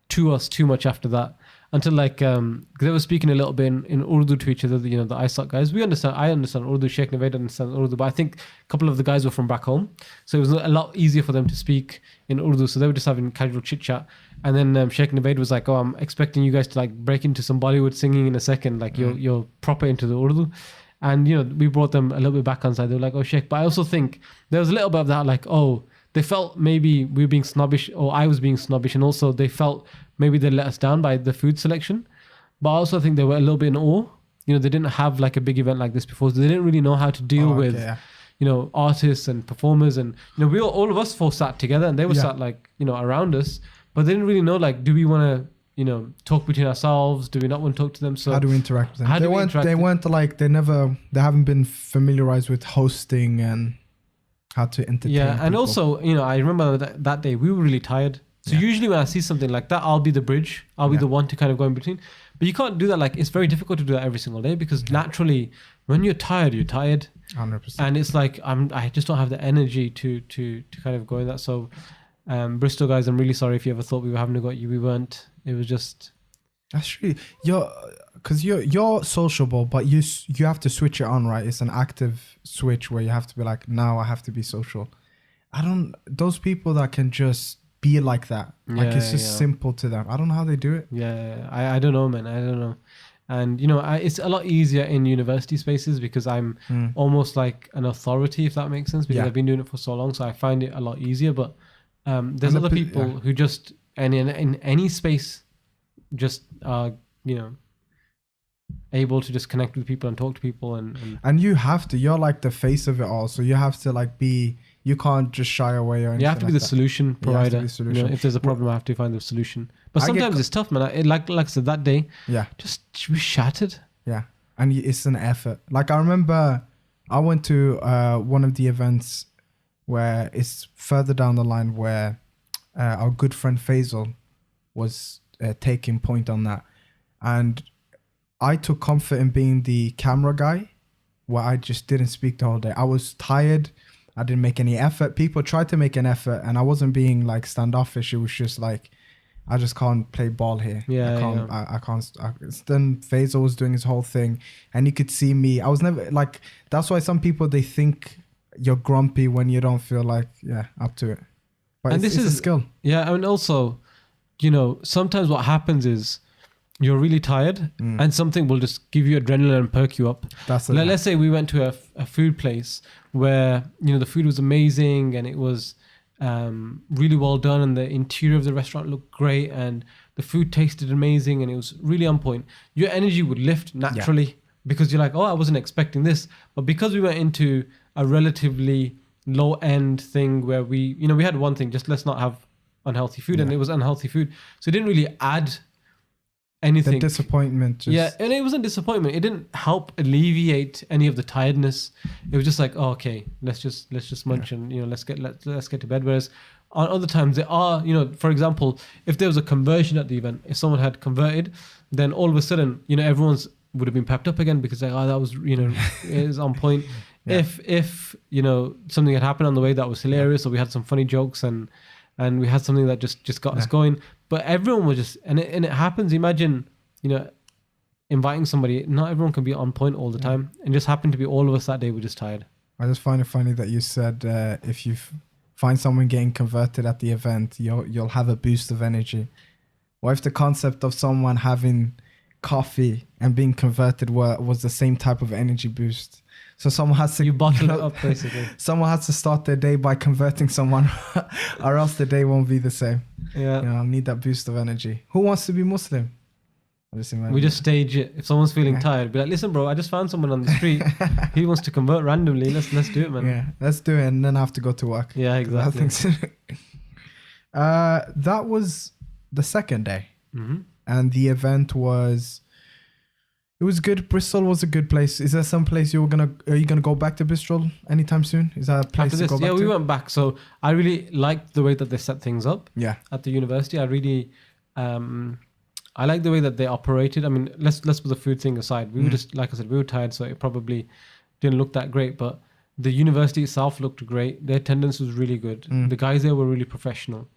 to us too much after that. Until like they were speaking a little bit in Urdu to each other, you know, the ISOC guys. I understand Urdu, Shaykh Navaid understands Urdu, but I think a couple of the guys were from back home. So it was a lot easier for them to speak in Urdu. So they were just having casual chit chat. And then Shaykh Navaid was like, "Oh, I'm expecting you guys to like break into some Bollywood singing in a second. Like you're proper into the Urdu." And, you know, we brought them a little bit back on side. They were like, "Oh, Sheikh." But I also think there was a little bit of that, like, oh, they felt maybe we were being snobbish or I was being snobbish. And also they felt maybe they let us down by the food selection. But I also think they were a little bit in awe. You know, they didn't have like a big event like this before. So they didn't really know how to deal with, you know, artists and performers. And, you know, all of us four sat together and they were sat like, you know, around us. But they didn't really know, like, do we want to, you know, talk between ourselves? Do we not want to talk to them? So how do we interact with them? They haven't been familiarized with hosting and how to entertain and people. also, you know, I remember that day we were really tired. So usually when I see something like that, I'll be the bridge. I'll be the one to kind of go in between. But you can't do that. Like, it's very difficult to do that every single day because naturally, when you're tired, 100%. And it's like I just don't have the energy to kind of go in that. So, Bristol guys, I'm really sorry if you ever thought we were having to go at you. We weren't. It was just. That's really you're sociable, but you have to switch it on, right? It's an active switch where you have to be like, now I have to be social. Those people that can just be like that, like it's just simple to them. I don't know how they do it. I don't know, man. I don't know. And you know, it's a lot easier in university spaces because I'm almost like an authority, if that makes sense, because I've been doing it for so long, so I find it a lot easier. But there's other people who just in any space just are, you know, able to just connect with people and talk to people and you have to. You're like the face of it all, so you have to like be. You can't just shy away or anything. You have to be like the solution provider. You know, if there's a problem, I have to find the solution. But sometimes it's tough, man. Like I said, that day, just we shattered. Yeah, and it's an effort. Like I remember, I went to one of the events where it's further down the line where our good friend Faisal was taking point on that, and I took comfort in being the camera guy, where I just didn't speak the whole day. I was tired. I didn't make any effort. People tried to make an effort, and I wasn't being like standoffish. It was just like, I just can't play ball here. I can't. Then Faisal was doing his whole thing, and you could see me. I was never like. That's why some people, they think you're grumpy when you don't feel like up to it. But and this is a skill. Yeah, and also, you know, sometimes what happens is you're really tired, and something will just give you adrenaline and perk you up. Let's say we went to a food place where, you know, the food was amazing and it was really well done, and the interior of the restaurant looked great, and the food tasted amazing, and it was really on point. Your energy would lift naturally because you're like, oh, I wasn't expecting this. But because we went into a relatively low end thing where we had one thing, just let's not have unhealthy food, and it was unhealthy food, so it didn't really add anything. The disappointment. And it wasn't disappointment. It didn't help alleviate any of the tiredness. It was just like, oh, okay, let's just munch and, you know, let's get to bed. Whereas on other times there are, you know, for example, if there was a conversion at the event, if someone had converted, then all of a sudden, you know, everyone's would have been pepped up again because like, oh, that was, you know, it was on point. If you know, something had happened on the way that was hilarious, or we had some funny jokes and we had something that just got us going. But everyone was just, and it happens. Imagine, you know, inviting somebody. Not everyone can be on point all the time, and just happened to be all of us that day were just tired. I just find it funny that you said if you find someone getting converted at the event, you'll have a boost of energy. What if the concept of someone having coffee and being converted was the same type of energy boost. So someone has to You bottle it up, basically. Someone has to start their day by converting someone, or else the day won't be the same. Yeah. I need that boost of energy. Who wants to be Muslim? We just stage it. If someone's feeling tired, be like, listen, bro, I just found someone on the street. He wants to convert randomly. Let's do it, man. Yeah, let's do it, and then I have to go to work. Yeah, exactly. That was the second day, and the event was. It was good. Bristol was a good place. Is there some place are you gonna go back to Bristol anytime soon? Is that a place to go back to? Yeah, we went back. So I really liked the way that they set things up. Yeah. At the university, I really, I like the way that they operated. I mean, let's put the food thing aside. We were just, like I said, we were tired, so it probably didn't look that great. But the university itself looked great. The attendance was really good. The guys there were really professional,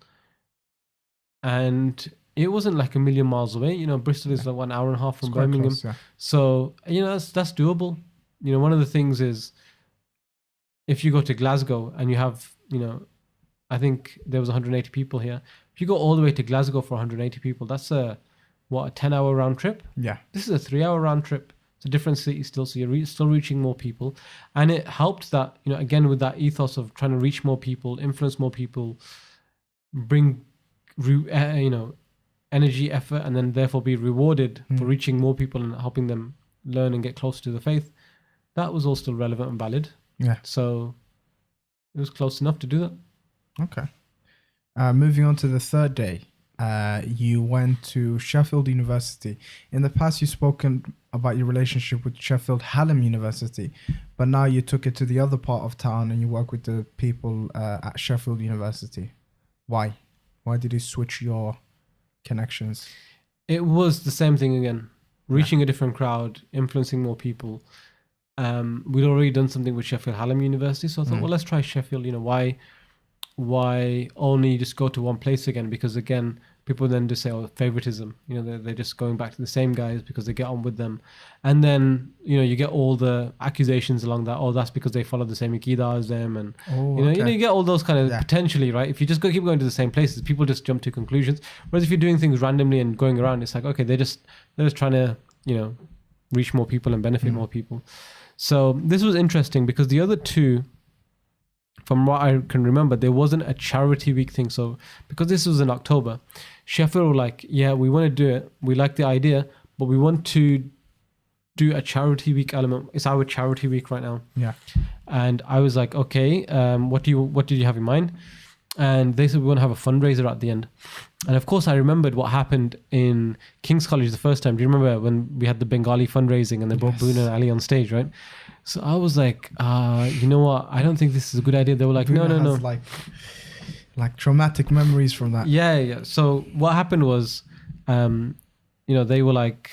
and it wasn't like a million miles away. Bristol is like 1.5 hours from Birmingham. Close, yeah. So, that's doable. One of the things is if you go to Glasgow and you have, I think there was 180 people here. If you go all the way to Glasgow for 180 people, that's a 10-hour round trip? Yeah. This is a 3-hour round trip. It's a different city still, so you're still reaching more people. And it helped that, again, with that ethos of trying to reach more people, influence more people, bring, energy, effort, and then therefore be rewarded for reaching more people and helping them learn and get closer to the faith. That was all still relevant and valid. Yeah. So it was close enough to do that. Okay. Moving on to the third day, you went to Sheffield University. In the past, you've spoken about your relationship with Sheffield Hallam University, but now you took it to the other part of town and you work with the people at Sheffield University. Why? Why did you switch your connections? It was the same thing again, reaching a different crowd, influencing more people. We'd already done something with Sheffield Hallam University, so I thought, well, let's try Sheffield. Why only just go to one place again? Because again, people then just say, oh, favoritism. They're just going back to the same guys because they get on with them, and then you get all the accusations along that. Oh, that's because they follow the same Aqidah as them, and you get all those kind of potentially, right? If you just keep going to the same places, people just jump to conclusions. Whereas if you're doing things randomly and going around, it's like, okay, they're just trying to reach more people and benefit more people. So this was interesting because the other two, from what I can remember, there wasn't a charity week thing. So because this was in October, Sheffield were like, yeah, we want to do it. We like the idea, but we want to do a charity week element. It's our charity week right now. Yeah. And I was like, okay, what did you have in mind? And they said, we want to have a fundraiser at the end. And of course, I remembered what happened in King's College the first time. Do you remember when we had the Bengali fundraising and they brought Boonaa and Ali on stage, right? So I was like, you know what? I don't think this is a good idea. They were like, no. Like traumatic memories from that. Yeah. So what happened was, they were like,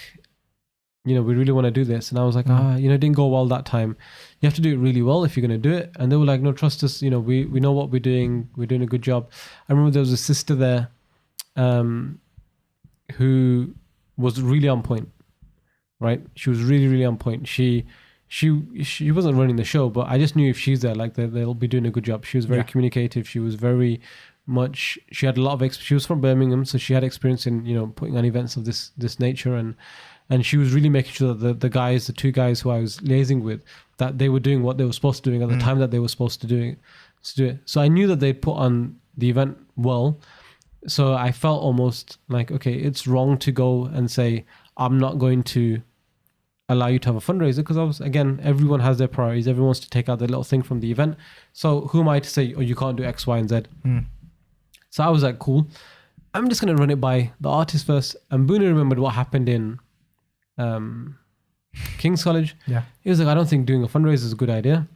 we really want to do this. And I was like, it didn't go well that time. You have to do it really well if you're going to do it. And they were like, no, trust us. We know what we're doing. We're doing a good job. I remember there was a sister there who was really on point, right? She was really, really on point. She wasn't running the show, but I just knew if she's there, like they'll be doing a good job. She was very communicative. She was very much, she had a lot of, she was from Birmingham, so she had experience in, putting on events of this nature. And she was really making sure that the two guys who I was liaising with, that they were doing what they were supposed to do at the time that they were supposed to do it. So I knew that they'd put on the event well. So I felt almost like, okay, it's wrong to go and say, I'm not going to allow you to have a fundraiser, because again, everyone has their priorities. Everyone wants to take out their little thing from the event. So who am I to say, oh, you can't do X, Y, and Z? So I was like, cool. I'm just going to run it by the artist first. And Boonaa remembered what happened in King's College. Yeah. He was like, I don't think doing a fundraiser is a good idea.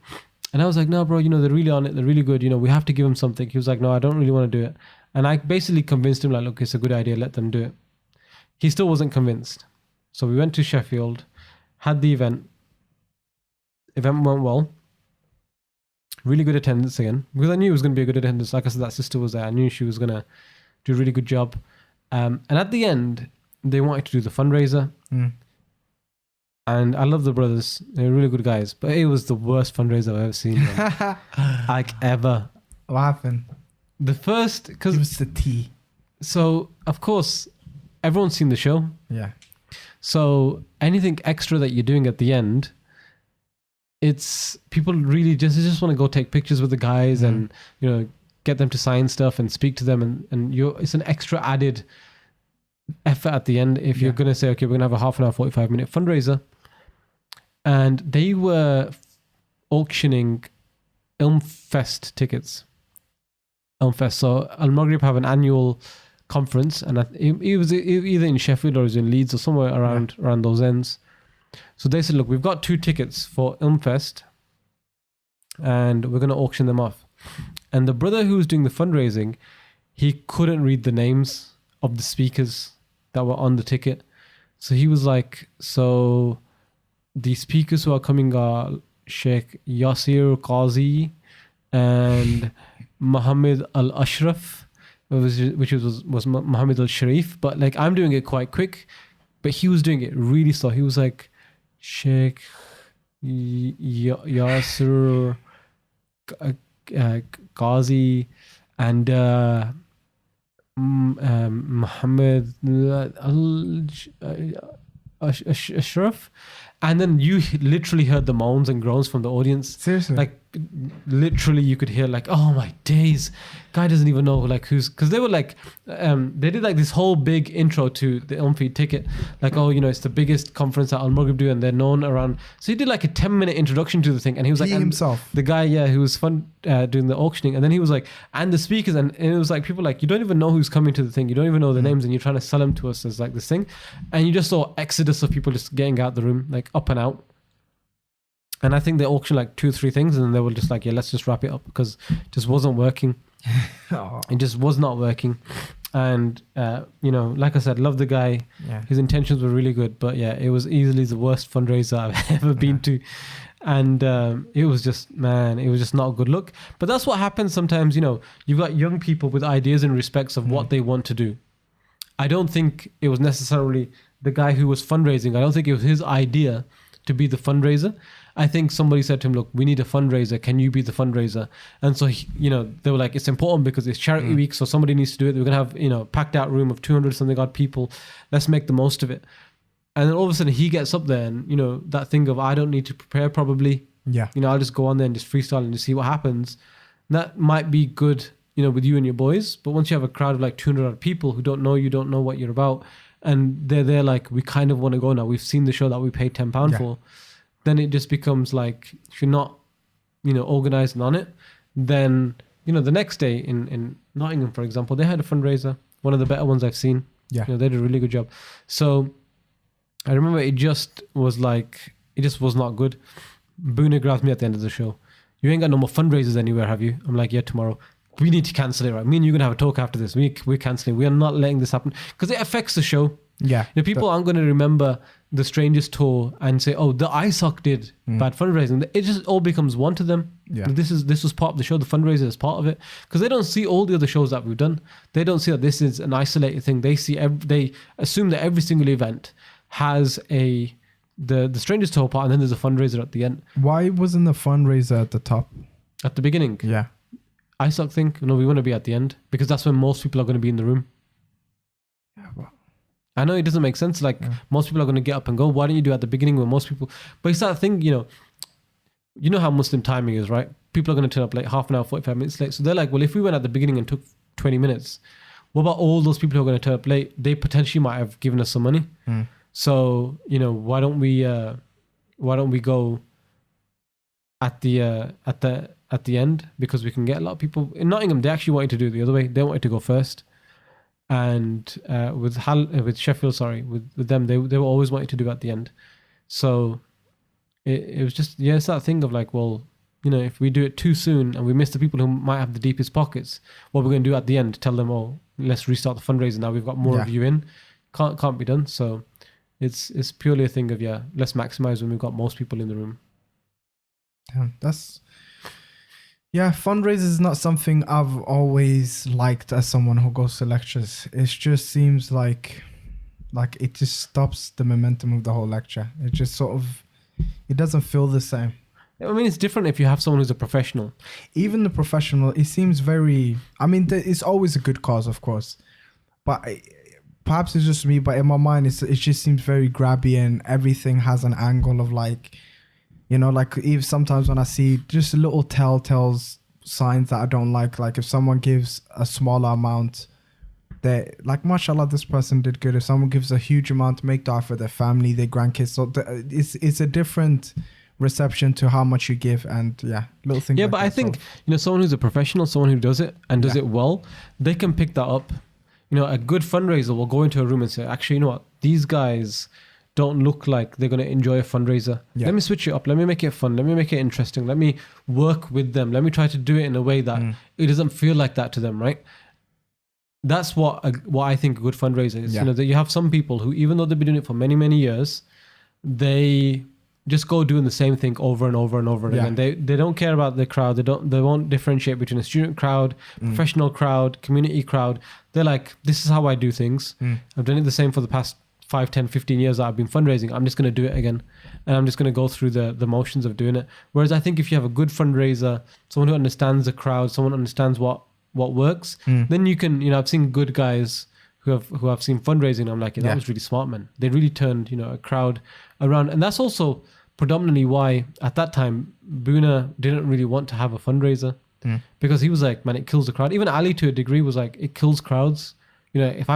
And I was like, no, bro, they're really on it. They're really good. We have to give them something. He was like, no, I don't really want to do it. And I basically convinced him, like, look, it's a good idea. Let them do it. He still wasn't convinced. So we went to Sheffield, had the event. Event went well. Really good attendance again, because I knew it was going to be a good attendance. Like I said, that sister was there. I knew she was going to do a really good job. And at the end, they wanted to do the fundraiser. And I love the brothers. They're really good guys. But it was the worst fundraiser I've ever seen. Like, ever. What happened? The first, because it was the tea. So, of course, everyone's seen the show. Yeah. So anything extra that you're doing at the end, it's people really just want to go take pictures with the guys and, you know, get them to sign stuff and speak to them. And it's an extra added effort at the end. If you're going to say, okay, we're going to have a half an hour, 45-minute fundraiser. And they were auctioning Ilmfest tickets. Ilmfest. So Al Maghrib have an annual conference, and it was either in Sheffield or it was in Leeds or somewhere around those ends. So they said, look, we've got 2 tickets for Ilmfest and we're going to auction them off. And the brother who was doing the fundraising, he couldn't read the names of the speakers that were on the ticket. So he was like, so the speakers who are coming are Sheikh Yasir Qazi and Muhammad Al-Ashraf, which was Muhammad Al-Sharif. But like, I'm doing it quite quick, but he was doing it really slow. He was like, Sheikh Yasir Qazi and Muhammad Ashraf. And then you literally heard the moans and groans from the audience. Seriously? Like, literally you could hear like, oh my days, guy doesn't even know like who's, because they were like, they did like this whole big intro to the Ilmfeed ticket, like, oh, you know, it's the biggest conference that Al Maghrib do and they're known around. So he did like a 10-minute introduction to the thing, and he was like, himself, the guy, who was doing the auctioning, and then he was like, and the speakers, and it was like, people like, you don't even know who's coming to the thing, you don't even know the names, and you're trying to sell them to us as like this thing, and you just saw exodus of people just getting out the room, like up and out. And I think they auctioned like 2 or 3 things, and then they were just like, yeah, let's just wrap it up, because it just wasn't working. It just was not working. And, you know, like I said, love the guy. Yeah. His intentions were really good. But yeah, it was easily the worst fundraiser I've ever been to. And it was just, man, it was just not a good look. But that's what happens sometimes, you know, you've got young people with ideas and respects of what they want to do. I don't think it was necessarily the guy who was fundraising. I don't think it was his idea to be the fundraiser. I think somebody said to him, look, we need a fundraiser. Can you be the fundraiser? And so, you know, they were like, it's important because it's charity week. So somebody needs to do it. We're going to have, you know, packed out room of 200 something odd people. Let's make the most of it. And then all of a sudden he gets up there and, you know, that thing of, I don't need to prepare probably. Yeah. You know, I'll just go on there and just freestyle and just see what happens. That might be good, you know, with you and your boys. But once you have a crowd of like 200 odd people who don't know you, don't know what you're about, and they're like, we kind of want to go now. We've seen the show that we paid £10 for. Then it just becomes like, if you're not, you know, organized and on it, then, you know, the next day in Nottingham, for example, they had a fundraiser, one of the better ones I've seen. Yeah. You know, they did a really good job. So I remember it just was like, it just was not good. Boonaa grabbed me at the end of the show. You ain't got no more fundraisers anywhere, have you? I'm like, yeah, tomorrow. We need to cancel it, right? Me and you're going to have a talk after this. We're cancelling. We are not letting this happen because it affects the show. Yeah. You know, people aren't going to remember the Strangest tour and say, oh, the ISOC did bad fundraising. It just all becomes one to them. Yeah. This was part of the show. The fundraiser is part of it, because they don't see all the other shows that we've done. They don't see that this is an isolated thing. They see they assume that every single event has the Strangest tour part, and then there's a fundraiser at the end. Why wasn't the fundraiser at the top? At the beginning? Yeah. ISOC think, no, we want to be at the end, because that's when most people are going to be in the room. Yeah, well, I know it doesn't make sense. Like, most people are going to get up and go. Why don't you do it at the beginning when most people... But it's that thing, you know how Muslim timing is, right? People are going to turn up like half an hour, 45 minutes late. So they're like, well, if we went at the beginning and took 20 minutes, what about all those people who are going to turn up late? They potentially might have given us some money. So, you know, why don't we go at the end, because we can get a lot of people. In Nottingham, they actually wanted to do it the other way. They wanted to go first. And with Sheffield, with them, they were always wanting to do it at the end. So it was just, it's that thing of like, well, you know, if we do it too soon and we miss the people who might have the deepest pockets, what we're going to do at the end, tell them, oh, let's restart the fundraiser now, we've got more of you in. Can't be done. So it's purely a thing of, let's maximize when we've got most people in the room. Fundraisers is not something I've always liked as someone who goes to lectures. It just seems like it just stops the momentum of the whole lecture. It just sort of, it doesn't feel the same. I mean, it's different if you have someone who's a professional. Even the professional, it seems very, I mean, it's always a good cause, of course. But perhaps it's just me, but in my mind, it just seems very grabby, and everything has an angle of like, you know, like even sometimes when I see just little telltales signs that I don't like if someone gives a smaller amount, they like, mashallah, this person did good. If someone gives a huge amount, make dua for their family, their grandkids. So it's a different reception to how much you give, and little things. Yeah, like but that. I think, you know, someone who's a professional, someone who does it and does Yeah. it well, they can pick that up. You know, a good fundraiser will go into a room and say, actually, you know what, these guys don't look like they're going to enjoy a fundraiser. Yeah. Let me switch it up. Let me make it fun. Let me make it interesting. Let me work with them. Let me try to do it in a way that it doesn't feel like that to them, right? That's what I think a good fundraiser is. Yeah. You know, that you have some people who, even though they've been doing it for many, many years, they just go doing the same thing over and over and over again. They don't care about the crowd. They won't differentiate between a student crowd, professional crowd, community crowd. They're like, this is how I do things. I've done it the same for the past 5, 10, 15 years that I've been fundraising. I'm just going to do it again. And I'm just going to go through the motions of doing it. Whereas I think if you have a good fundraiser, someone who understands the crowd, someone who understands what works, then you can, you know, I've seen good guys who I've seen fundraising. I'm like, that was really smart, man. They really turned, you know, a crowd around. And that's also predominantly why at that time Boonaa didn't really want to have a fundraiser, because he was like, man, it kills the crowd. Even Ali to a degree was like, it kills crowds. You know, if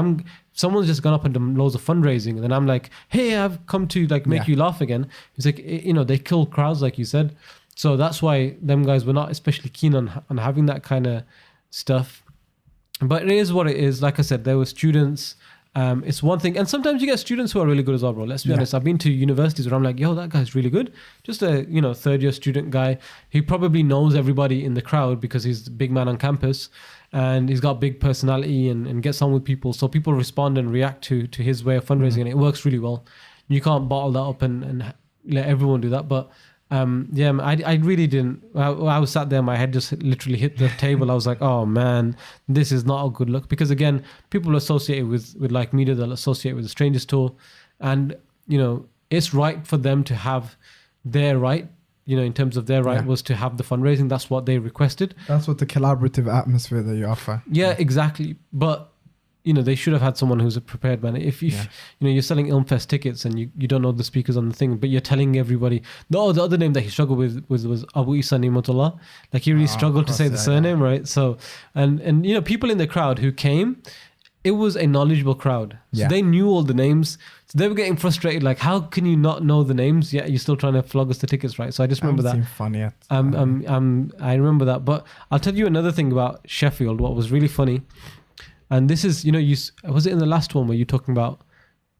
someone's just gone up and done loads of fundraising, and then I'm like, hey, I've come to like make you laugh again. He's like, you know, they kill crowds, like you said. So that's why them guys were not especially keen on having that kind of stuff. But it is what it is. Like I said, there were students. It's one thing, and sometimes you get students who are really good as well, bro. Let's be honest. I've been to universities where I'm like, yo, that guy's really good. Just a, you know, third year student guy. He probably knows everybody in the crowd because he's the big man on campus, and he's got big personality and gets on with people. So people respond and react to his way of fundraising, and it works really well. You can't bottle that up and let everyone do that. But I really didn't. I was sat there, my head just literally hit the table. I was like, oh man, this is not a good look. Because again, people associated with like media, they'll associate with the Strangers Tour. And, you know, it's right for them to have their right, you know, in terms of their right was to have the fundraising. That's what they requested. That's what the collaborative atmosphere that you offer. Yeah, exactly. But, you know, they should have had someone who's a prepared man. If you know, you're selling Ilmfest tickets and you don't know the speakers on the thing, but you're telling everybody. The other name that he struggled with was Abu Isa Nimatullah. Like he really struggled to say the surname, right? So, and you know, people in the crowd who came, it was a knowledgeable crowd. So they knew all the names. So they were getting frustrated. Like, how can you not know the names? Yeah, you're still trying to flog us the tickets, right? So I just remember that. Funny yet. I remember that. But I'll tell you another thing about Sheffield. What was really funny. And this is, you know, was it in the last one where you're talking about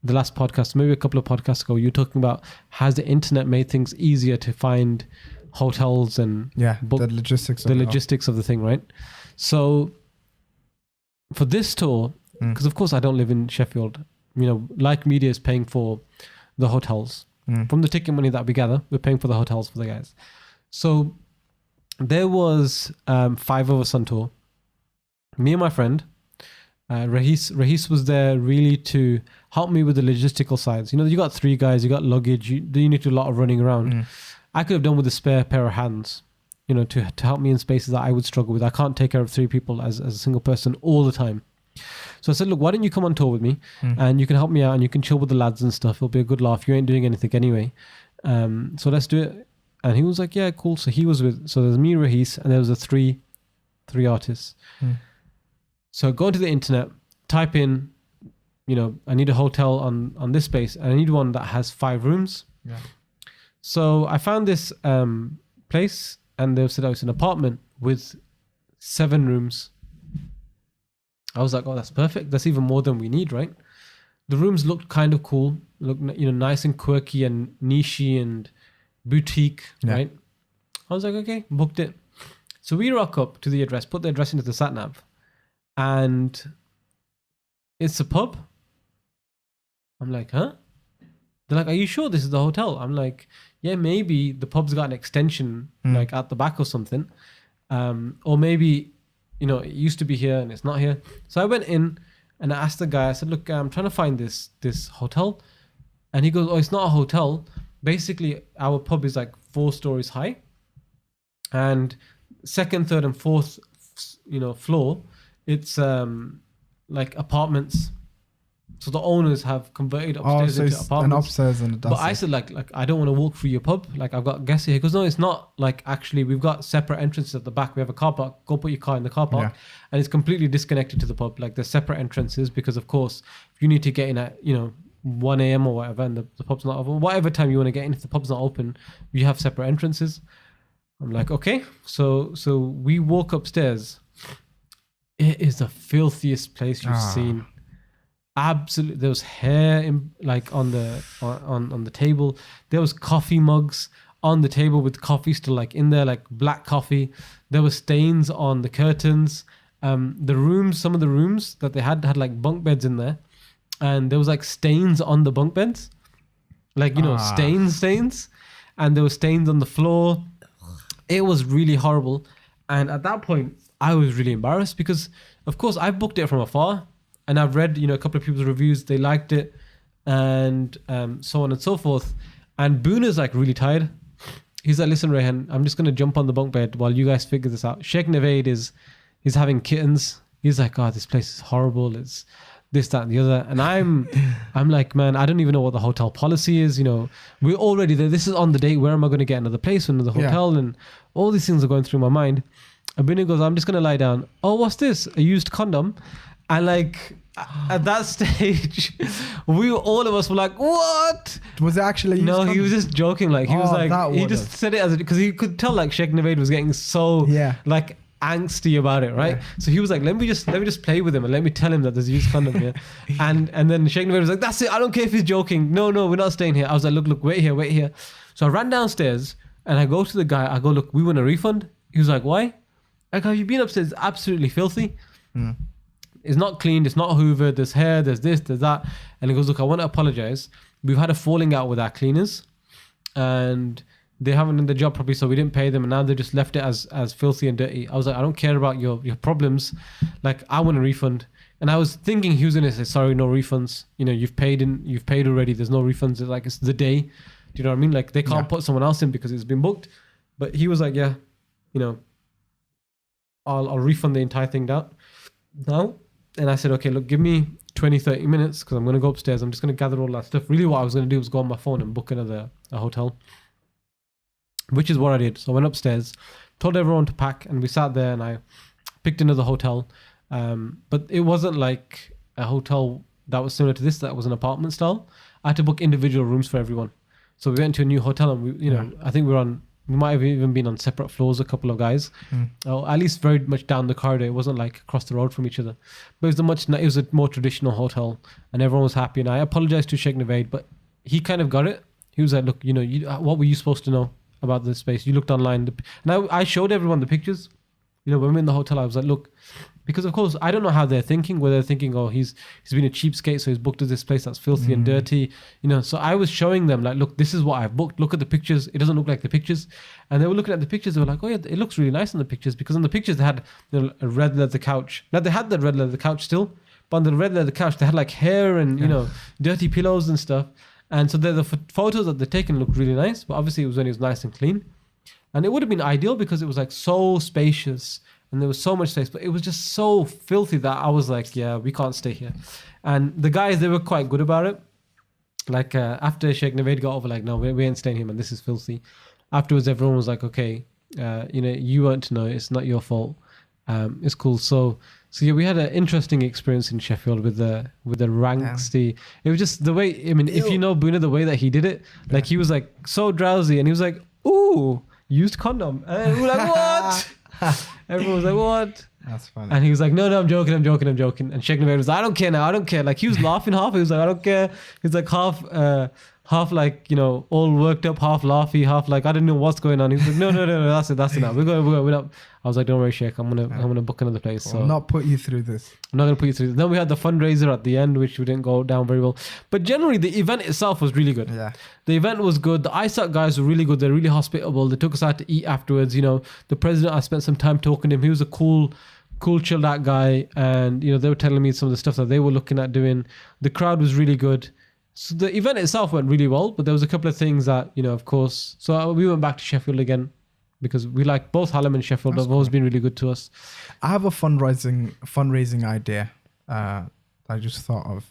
the last podcast, maybe a couple of podcasts ago, you're talking about has the internet made things easier to find hotels and book the logistics of the thing, right? So for this tour, because of course I don't live in Sheffield, you know, like media is paying for the hotels from the ticket money that we gather. We're paying for the hotels for the guys. So there was 5 of us on tour. Me and my friend. Rahis was there really to help me with the logistical sides. You know, you got 3 guys, you got luggage, you need to do a lot of running around. I could have done with a spare pair of hands, you know, to help me in spaces that I would struggle with. I can't take care of 3 people as a single person all the time. So I said, look, why don't you come on tour with me and you can help me out and you can chill with the lads and stuff. It'll be a good laugh. You ain't doing anything anyway. So let's do it. And he was like, yeah, cool. So he was so there's me, Rahis, and there was 3 artists. So go into the internet, type in, you know, I need a hotel on this space and I need one that has 5 rooms. So I found this place and they said, oh, it's an apartment with 7 rooms. I was like, oh, that's perfect. That's even more than we need, right? The rooms looked kind of cool, looked, you know, nice and quirky and nichey and boutique, right? I was like, okay, booked it. So we rock up to the address, put the address into the sat nav. And it's a pub. I'm like, huh? They're like, are you sure this is the hotel? I'm like, yeah, maybe the pub's got an extension like at the back or something. Or maybe, you know, it used to be here and it's not here. So I went in and I asked the guy, I said, look, I'm trying to find this hotel. And he goes, oh, it's not a hotel. Basically, our pub is like 4 stories high. And 2nd, 3rd, and 4th, you know, floor, it's like apartments. So the owners have converted Oh, upstairs so into it's an apartments. upstairs and a But I downstairs. said like I don't want to walk through your pub. Like I've got guests here. He goes, no, it's not like actually we've got separate entrances at the back. We have a car park. Go put your car in the car park, Yeah. and it's completely disconnected to the pub. Like there's separate entrances because of course if you need to get in at 1 a.m. or whatever, and the pub's not open, whatever time you want to get in, if the pub's not open, you have separate entrances. I'm like, okay. So we walk upstairs. It is the filthiest place you've seen. Absolutely, there was hair in like on the table. There was coffee mugs on the table with coffee still like in there, like black coffee. There were stains on the curtains. The rooms, some of the rooms that they had like bunk beds in there, and there was like stains on the bunk beds, like stains, and there were stains on the floor. It was really horrible, and at that point, I was really embarrassed because, of course, I've booked it from afar. And I've read, a couple of people's reviews. They liked it, and so on and so forth. And Boonaa's like really tired. He's like, listen, Rehan, I'm just gonna jump on the bunk bed while you guys figure this out. Shaykh Navaid he's having kittens. He's like, oh, this place is horrible. It's this, that, and the other. And I'm like, man, I don't even know what the hotel policy is. We're already there. This is on the date. Where am I going to get another place, another hotel, and all these things are going through my mind. And Boonaa goes, I'm just gonna lie down. Oh, what's this? A used condom. And like at that stage, all of us were like, "What?" Was it actually? No, he was just joking. Like he was like, he just said it as because he could tell like Shaykh Navaid was getting so like angsty about it, right? Yeah. So he was like, "Let me just play with him and let me tell him that there's a used condom here." and then Shaykh Navaid was like, "That's it. I don't care if he's joking. No, we're not staying here." I was like, "Look, wait here." So I ran downstairs and I go to the guy. I go, "Look, we want a refund." He was like, "Why?" I go, "Have you been upstairs? It's absolutely filthy." It's not cleaned, it's not hoovered, there's hair, there's this, there's that. And he goes, look, I want to apologize. We've had a falling out with our cleaners and they haven't done the job properly, so we didn't pay them, and now they just left it as filthy and dirty. I was like, I don't care about your problems. Like, I want a refund. And I was thinking he was going to say, sorry, no refunds. You've paid already, there's no refunds. It's like, it's the day. Do you know what I mean? Like, they can't put someone else in because it's been booked. But he was like, yeah, I'll refund the entire thing now. And I said, okay, look, give me 20, 30 minutes because I'm going to go upstairs. I'm just going to gather all that stuff. Really what I was going to do was go on my phone and book a hotel, which is what I did. So I went upstairs, told everyone to pack, and we sat there and I picked another hotel. But it wasn't like a hotel that was similar to this, that was an apartment style. I had to book individual rooms for everyone. So we went to a new hotel and I think we might have even been on separate floors, a couple of guys, or at least very much down the corridor. It wasn't like across the road from each other, but it was a more traditional hotel, and everyone was happy. And I apologized to Shaykh Navaid, but he kind of got it. He was like, "Look, what were you supposed to know about this space? You looked online." And I showed everyone the pictures. When we're in the hotel, I was like, "Look," because of course I don't know how they're thinking. Whether they're thinking, "Oh, he's been a cheapskate, so he's booked at this place that's filthy and dirty," So I was showing them like, "Look, this is what I've booked. Look at the pictures. It doesn't look like the pictures." And they were looking at the pictures. They were like, "Oh yeah, it looks really nice on the pictures." Because on the pictures they had a red leather couch. Now they had the red leather couch still, but on the red leather couch they had like hair and dirty pillows and stuff. And so the photos that they're taken looked really nice. But obviously it was when it was nice and clean, and it would have been ideal because it was like so spacious. And there was so much space, but it was just so filthy that I was like, yeah, we can't stay here. And the guys, they were quite good about it. Like after Shaykh Navaid got over, like, no, we ain't staying here, man. This is filthy. Afterwards, everyone was like, okay, you weren't to know. It's not your fault. It's cool. So yeah, we had an interesting experience in Sheffield with the ranksty. It was just the way. I mean, if you know Boonaa, the way that he did it, like he was like so drowsy, and he was like, "Ooh, used condom," and we were like, "What?" Everyone was like, "What?" That's funny. And he was like, no, I'm joking. And Shaykh Navaid was like, I don't care now. Like he was laughing half. He was like, I don't care. He's like half like, all worked up, half laughy, half like, I don't know what's going on. He's like, no, that's it now. We're going up. I was like, don't worry, Shaykh. I'm gonna book another place. So I'll not put you through this. I'm not gonna put you through this. Then we had the fundraiser at the end, which we didn't go down very well. But generally, the event itself was really good. Yeah. The event was good. The ISAC guys were really good. They're really hospitable. They took us out to eat afterwards. The president, I spent some time talking to him. He was a cool, chilled out guy. And, they were telling me some of the stuff that they were looking at doing. The crowd was really good. So the event itself went really well, but there was a couple of things that, of course. So we went back to Sheffield again because we like both Hallam and Sheffield. Have always been really good to us. I have a fundraising idea I just thought of.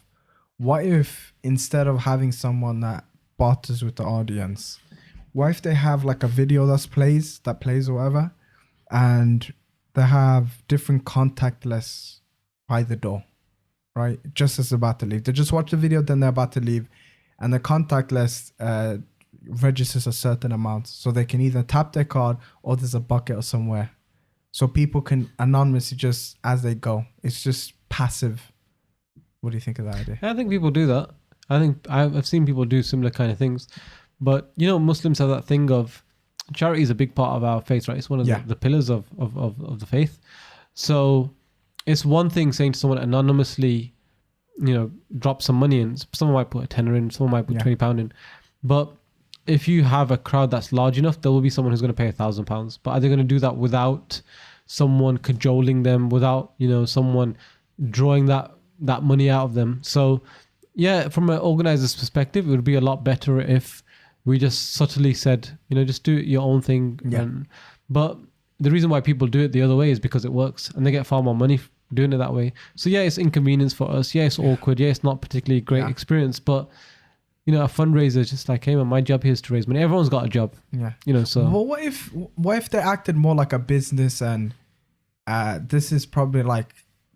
what if instead of having someone that barters with the audience, what if they have like a video that plays or whatever, and they have different contactless by the door, right? Just as they're about to leave. They just watch the video, then they're about to leave, and the contactless registers a certain amount. So they can either tap their card or there's a bucket or somewhere. So people can anonymously just as they go. It's just passive. What do you think of that idea? I think people do that. I think I've seen people do similar kind of things. But, you know, Muslims have that thing of charity is a big part of our faith, right? It's one of the pillars of the faith. So it's one thing saying to someone anonymously, you know, drop some money in. Someone might put a tenner in, someone might put £20 in. But if you have a crowd that's large enough, there will be someone who's going to pay £1,000. But are they going to do that without someone cajoling them, without, you know, someone drawing that money out of them? So, yeah, from an organizer's perspective, it would be a lot better if we just subtly said, you know, just do your own thing. Yeah. But the reason why people do it the other way is because it works and they get far more money doing it that way. So, yeah, it's inconvenience for us. Yeah, it's awkward. Yeah, it's not particularly great experience. But, you know, a fundraiser is just like, hey, man, my job here is to raise money. Everyone's got a job. Yeah. You know, so. Well, what if they acted more like a business and this is probably like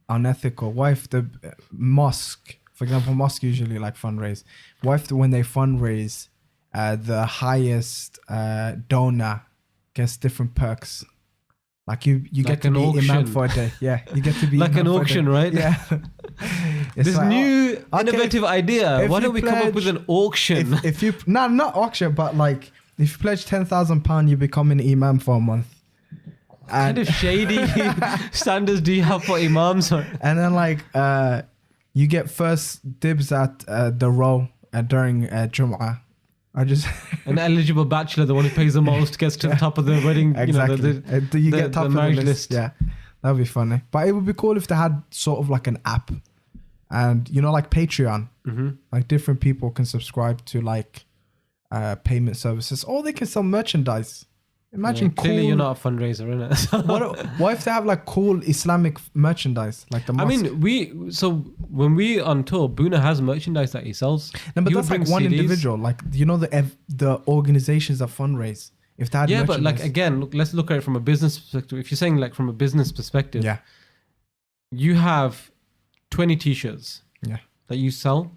unethical? What if the mosque, for example, mosque usually like fundraise. What if when they fundraise, the highest donor gets different perks? Like you like get to be auction. imam for a day. Yeah, you get to be like an auction, right? Yeah. This like, new innovative idea. Why don't we come up with an auction? If you not auction, but like if you pledge £10,000, you become an imam for a month. What kind of shady standards do you have for imams? And then like you get first dibs at the row during Jum'ah. An eligible bachelor, the one who pays the most, gets to the top of the wedding. Exactly. You know, you get top the of the marriage list. Yeah, that'd be funny. But it would be cool if they had sort of like an app, and you know, like Patreon, like different people can subscribe to like payment services, or they can sell merchandise. Imagine clearly you're not a fundraiser, innit? What if they have like cool Islamic merchandise, like the mosque? I mean, when we on tour, Boonaa has merchandise that he sells. No, but that's like one CDs. Individual, like you know the organizations that fundraise. If that had but like again, let's look at it from a business perspective. If you're saying like from a business perspective, you have 20 t-shirts, that you sell,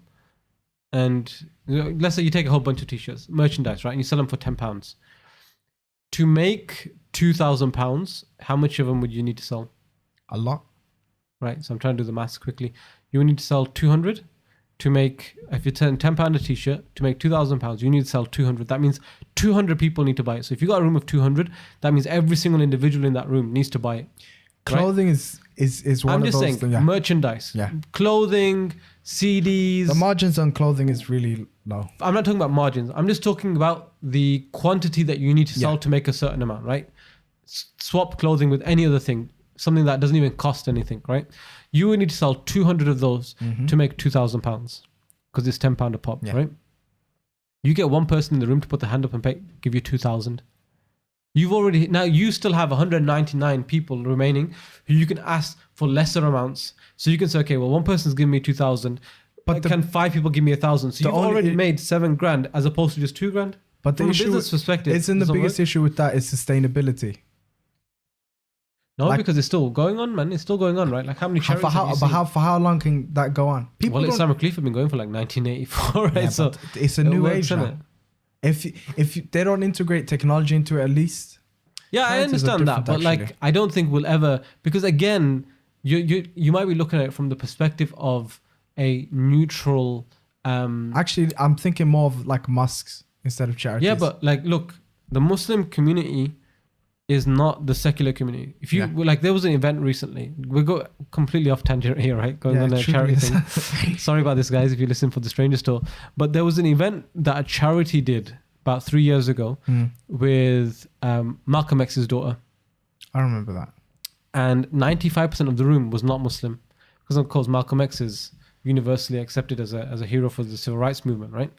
and you know, let's say you take a whole bunch of t-shirts, merchandise, right, and you sell them for £10. To make £2,000, how much of them would you need to sell? A lot. Right, so I'm trying to do the maths quickly. You would need to sell 200 to make, if you're £10 a t-shirt, to make £2,000, you need to sell 200. That means 200 people need to buy it. So if you got a room of 200, that means every single individual in that room needs to buy it. Clothing is one of those. I'm just saying, merchandise. Yeah. Clothing, CDs. The margins on clothing is really low. I'm not talking about margins. I'm just talking about the quantity that you need to sell to make a certain amount, right? Swap clothing with any other thing, something that doesn't even cost anything, right? You would need to sell 200 of those to make £2,000 because it's £10 a pop, right? You get one person in the room to put the hand up and pay, give you 2,000. You still have 199 people remaining who you can ask for lesser amounts. So you can say, okay, well, one person's giving me 2,000, but can 5 people give me 1,000? So you've already made £7,000 as opposed to just £2,000. But the issue, business perspective, isn't the biggest issue with that is sustainability. No, like, because it's still going on, man. It's still going on, right? Like how many charities for how long can that go on? Islamic Relief have been going for like 1984, right? Yeah, so it's a new age now. If they don't integrate technology into it, at least. Yeah, I understand that, but like I don't think we'll ever, because again, you might be looking at it from the perspective of a neutral. Actually, I'm thinking more of like mosques instead of charities. Yeah, but like, look, the Muslim community is not the secular community. If you like, there was an event recently. We go completely off tangent here, right? Going on a charity thing. Sorry about this, guys, if you listen for the Stranger Store. But there was an event that a charity did about 3 years ago with Malcolm X's daughter. I remember that. And 95% of the room was not Muslim, because of course Malcolm X is universally accepted as a hero for the civil rights movement, right?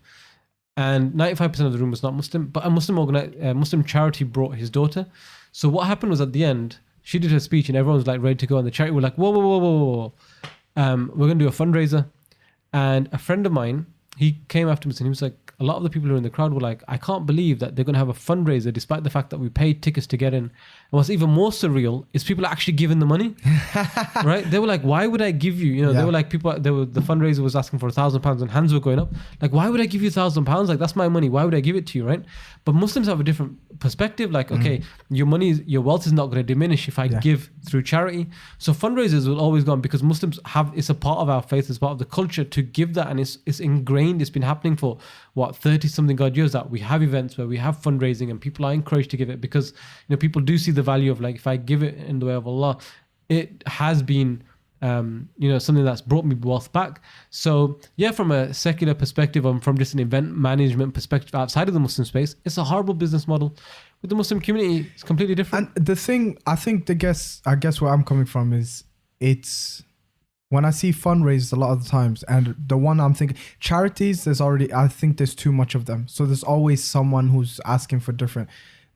And 95% of the room was not Muslim, but a Muslim charity brought his daughter. So what happened was at the end, she did her speech and everyone was like ready to go, and the charity were like, whoa. We're going to do a fundraiser. And a friend of mine, he came after me and he was like, a lot of the people who were in the crowd were like, I can't believe that they're going to have a fundraiser despite the fact that we paid tickets to get in. And what's even more surreal is people are actually giving the money, right? They were like, why would I give you, they were like, the fundraiser was asking for £1,000 and hands were going up. Like, why would I give you £1,000? Like, that's my money. Why would I give it to you, right? But Muslims have a different perspective. Like, okay, your wealth is not going to diminish if I give through charity. So fundraisers will always go on because Muslims it's a part of our faith, it's part of the culture to give that. And it's ingrained. It's been happening for 30 something odd years that we have events where we have fundraising and people are encouraged to give it because people do see the value of, like, if I give it in the way of Allah, it has been something that's brought me wealth back. So yeah, from a secular perspective, from just an event management perspective outside of the Muslim space, it's a horrible business model. With the Muslim community, it's completely different. And the thing, I guess where I'm coming from is, it's when I see fundraisers a lot of the times, and the one I'm thinking, charities, I think there's too much of them. So there's always someone who's asking for different.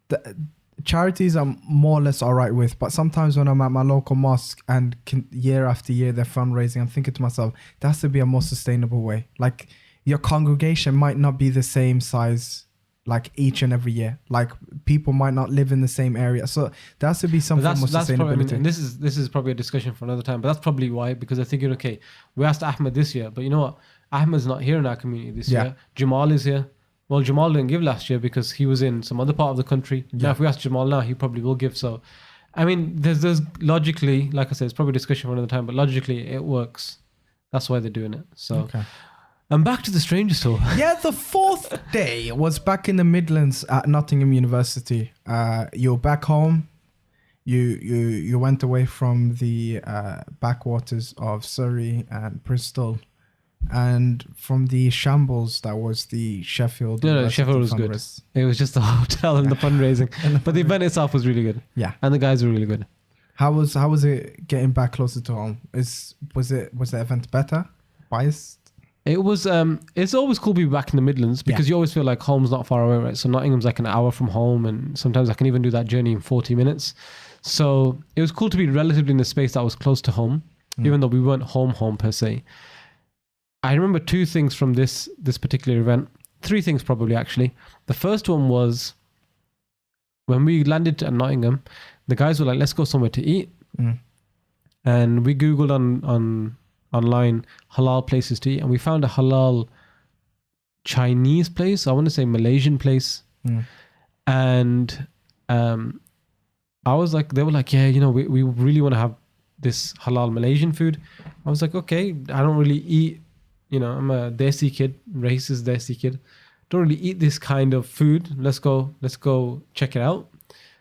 The charities I'm more or less all right with, but sometimes when I'm at my local mosque and year after year they're fundraising, I'm thinking to myself, there has to be a more sustainable way. Like, your congregation might not be the same size like each and every year. Like, people might not live in the same area, so there has to be some form of sustainability. Probably, and this is probably a discussion for another time, but that's probably why, because I think, okay, we asked Ahmed this year, but you know what, Ahmed's not here in our community this year. Jamal is here. Well, Jamal didn't give last year because he was in some other part of the country. Now if we ask Jamal now, he probably will give. So I mean, there's logically, like I said, it's probably a discussion for another time, but logically it works. That's why they're doing it. So okay. And back to the stranger tour. Yeah, the fourth day was back in the Midlands at Nottingham University. You're back home. You went away from the backwaters of Surrey and Bristol, and from the shambles that was the Sheffield. No, Sheffield was good. It was just the hotel and the fundraising, but the event itself was really good. Yeah, and the guys were really good. How was it getting back closer to home? Was the event better? Biased? It was. It's always cool to be back in the Midlands because you always feel like home's not far away, right? So Nottingham's like an hour from home, and sometimes I can even do that journey in 40 minutes. So it was cool to be relatively in a space that was close to home, even though we weren't home per se. I remember two things from this particular event. Three things probably, actually. The first one was when we landed at Nottingham, the guys were like, let's go somewhere to eat. And we Googled online halal places to eat, and we found a halal Chinese place. I want to say Malaysian place. And I was like, they were like, yeah, we really want to have this halal Malaysian food. I was like, okay, I don't really eat, I'm a desi kid, racist desi kid. Don't really eat this kind of food. Let's go check it out.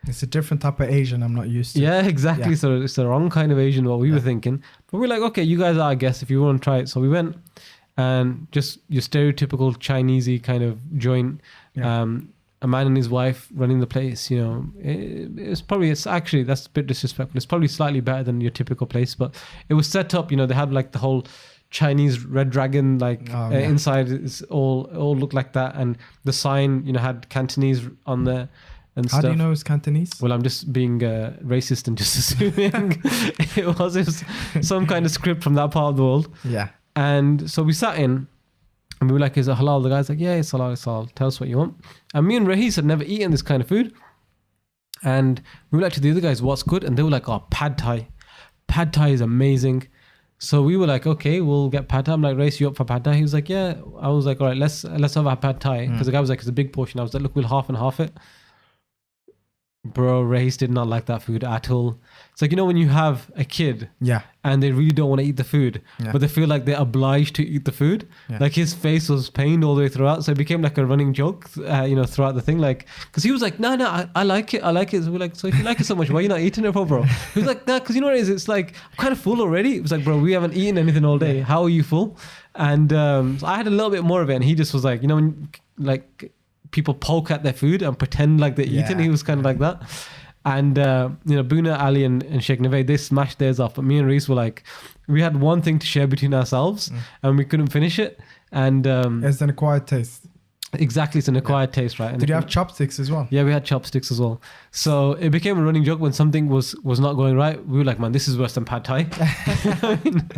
It's a different type of Asian I'm not used to. Yeah, exactly. Yeah. So it's the wrong kind of Asian, what we were thinking. But we're like, okay, you guys are our guests if you want to try it. So we went, and just your stereotypical Chinesey kind of joint. Yeah. A man and his wife running the place, it's actually, that's a bit disrespectful. It's probably slightly better than your typical place, but it was set up, they had like the whole Chinese red dragon, inside it's all looked like that. And the sign, had Cantonese on there. And how do you know it's Cantonese? Well, I'm just being racist and just assuming it was some kind of script from that part of the world. Yeah. And so we sat in, and we were like, is it halal? The guy's like, yeah, it's halal, it's halal. Tell us what you want. And me and Rahis had never eaten this kind of food. And we were like to the other guys, what's good? And they were like, oh, pad thai. Pad thai is amazing. So we were like, okay, we'll get pad thai. I'm like, Rahis, you up for pad thai? He was like, yeah. I was like, all right, let's have our pad thai. Because the guy was like, it's a big portion. I was like, look, we'll half and half it. Bro, Rahis did not like that food at all. It's like, when you have a kid and they really don't want to eat the food, but they feel like they're obliged to eat the food. Like, his face was pained all the way throughout. So it became like a running joke, throughout the thing. Like, because he was like, no, I like it. So we're like, so if you like it so much, why are you not eating it for, bro? He was like, nah, because you know what it is? It's like, I'm kind of full already. It was like, bro, we haven't eaten anything all day. How are you full? And so I had a little bit more of it. And he just was like, when, like, people poke at their food and pretend like they're eating. He was kind of like that. And Boonaa, Ali and Shaykh Navaid, they smashed theirs off, but me and Reese were like, we had one thing to share between ourselves and we couldn't finish it. And it's an acquired taste. Exactly, it's an acquired taste, right? And Did you have chopsticks as well? Yeah, we had chopsticks as well. So it became a running joke when something was not going right. We were like, man, this is worse than pad thai. I mean,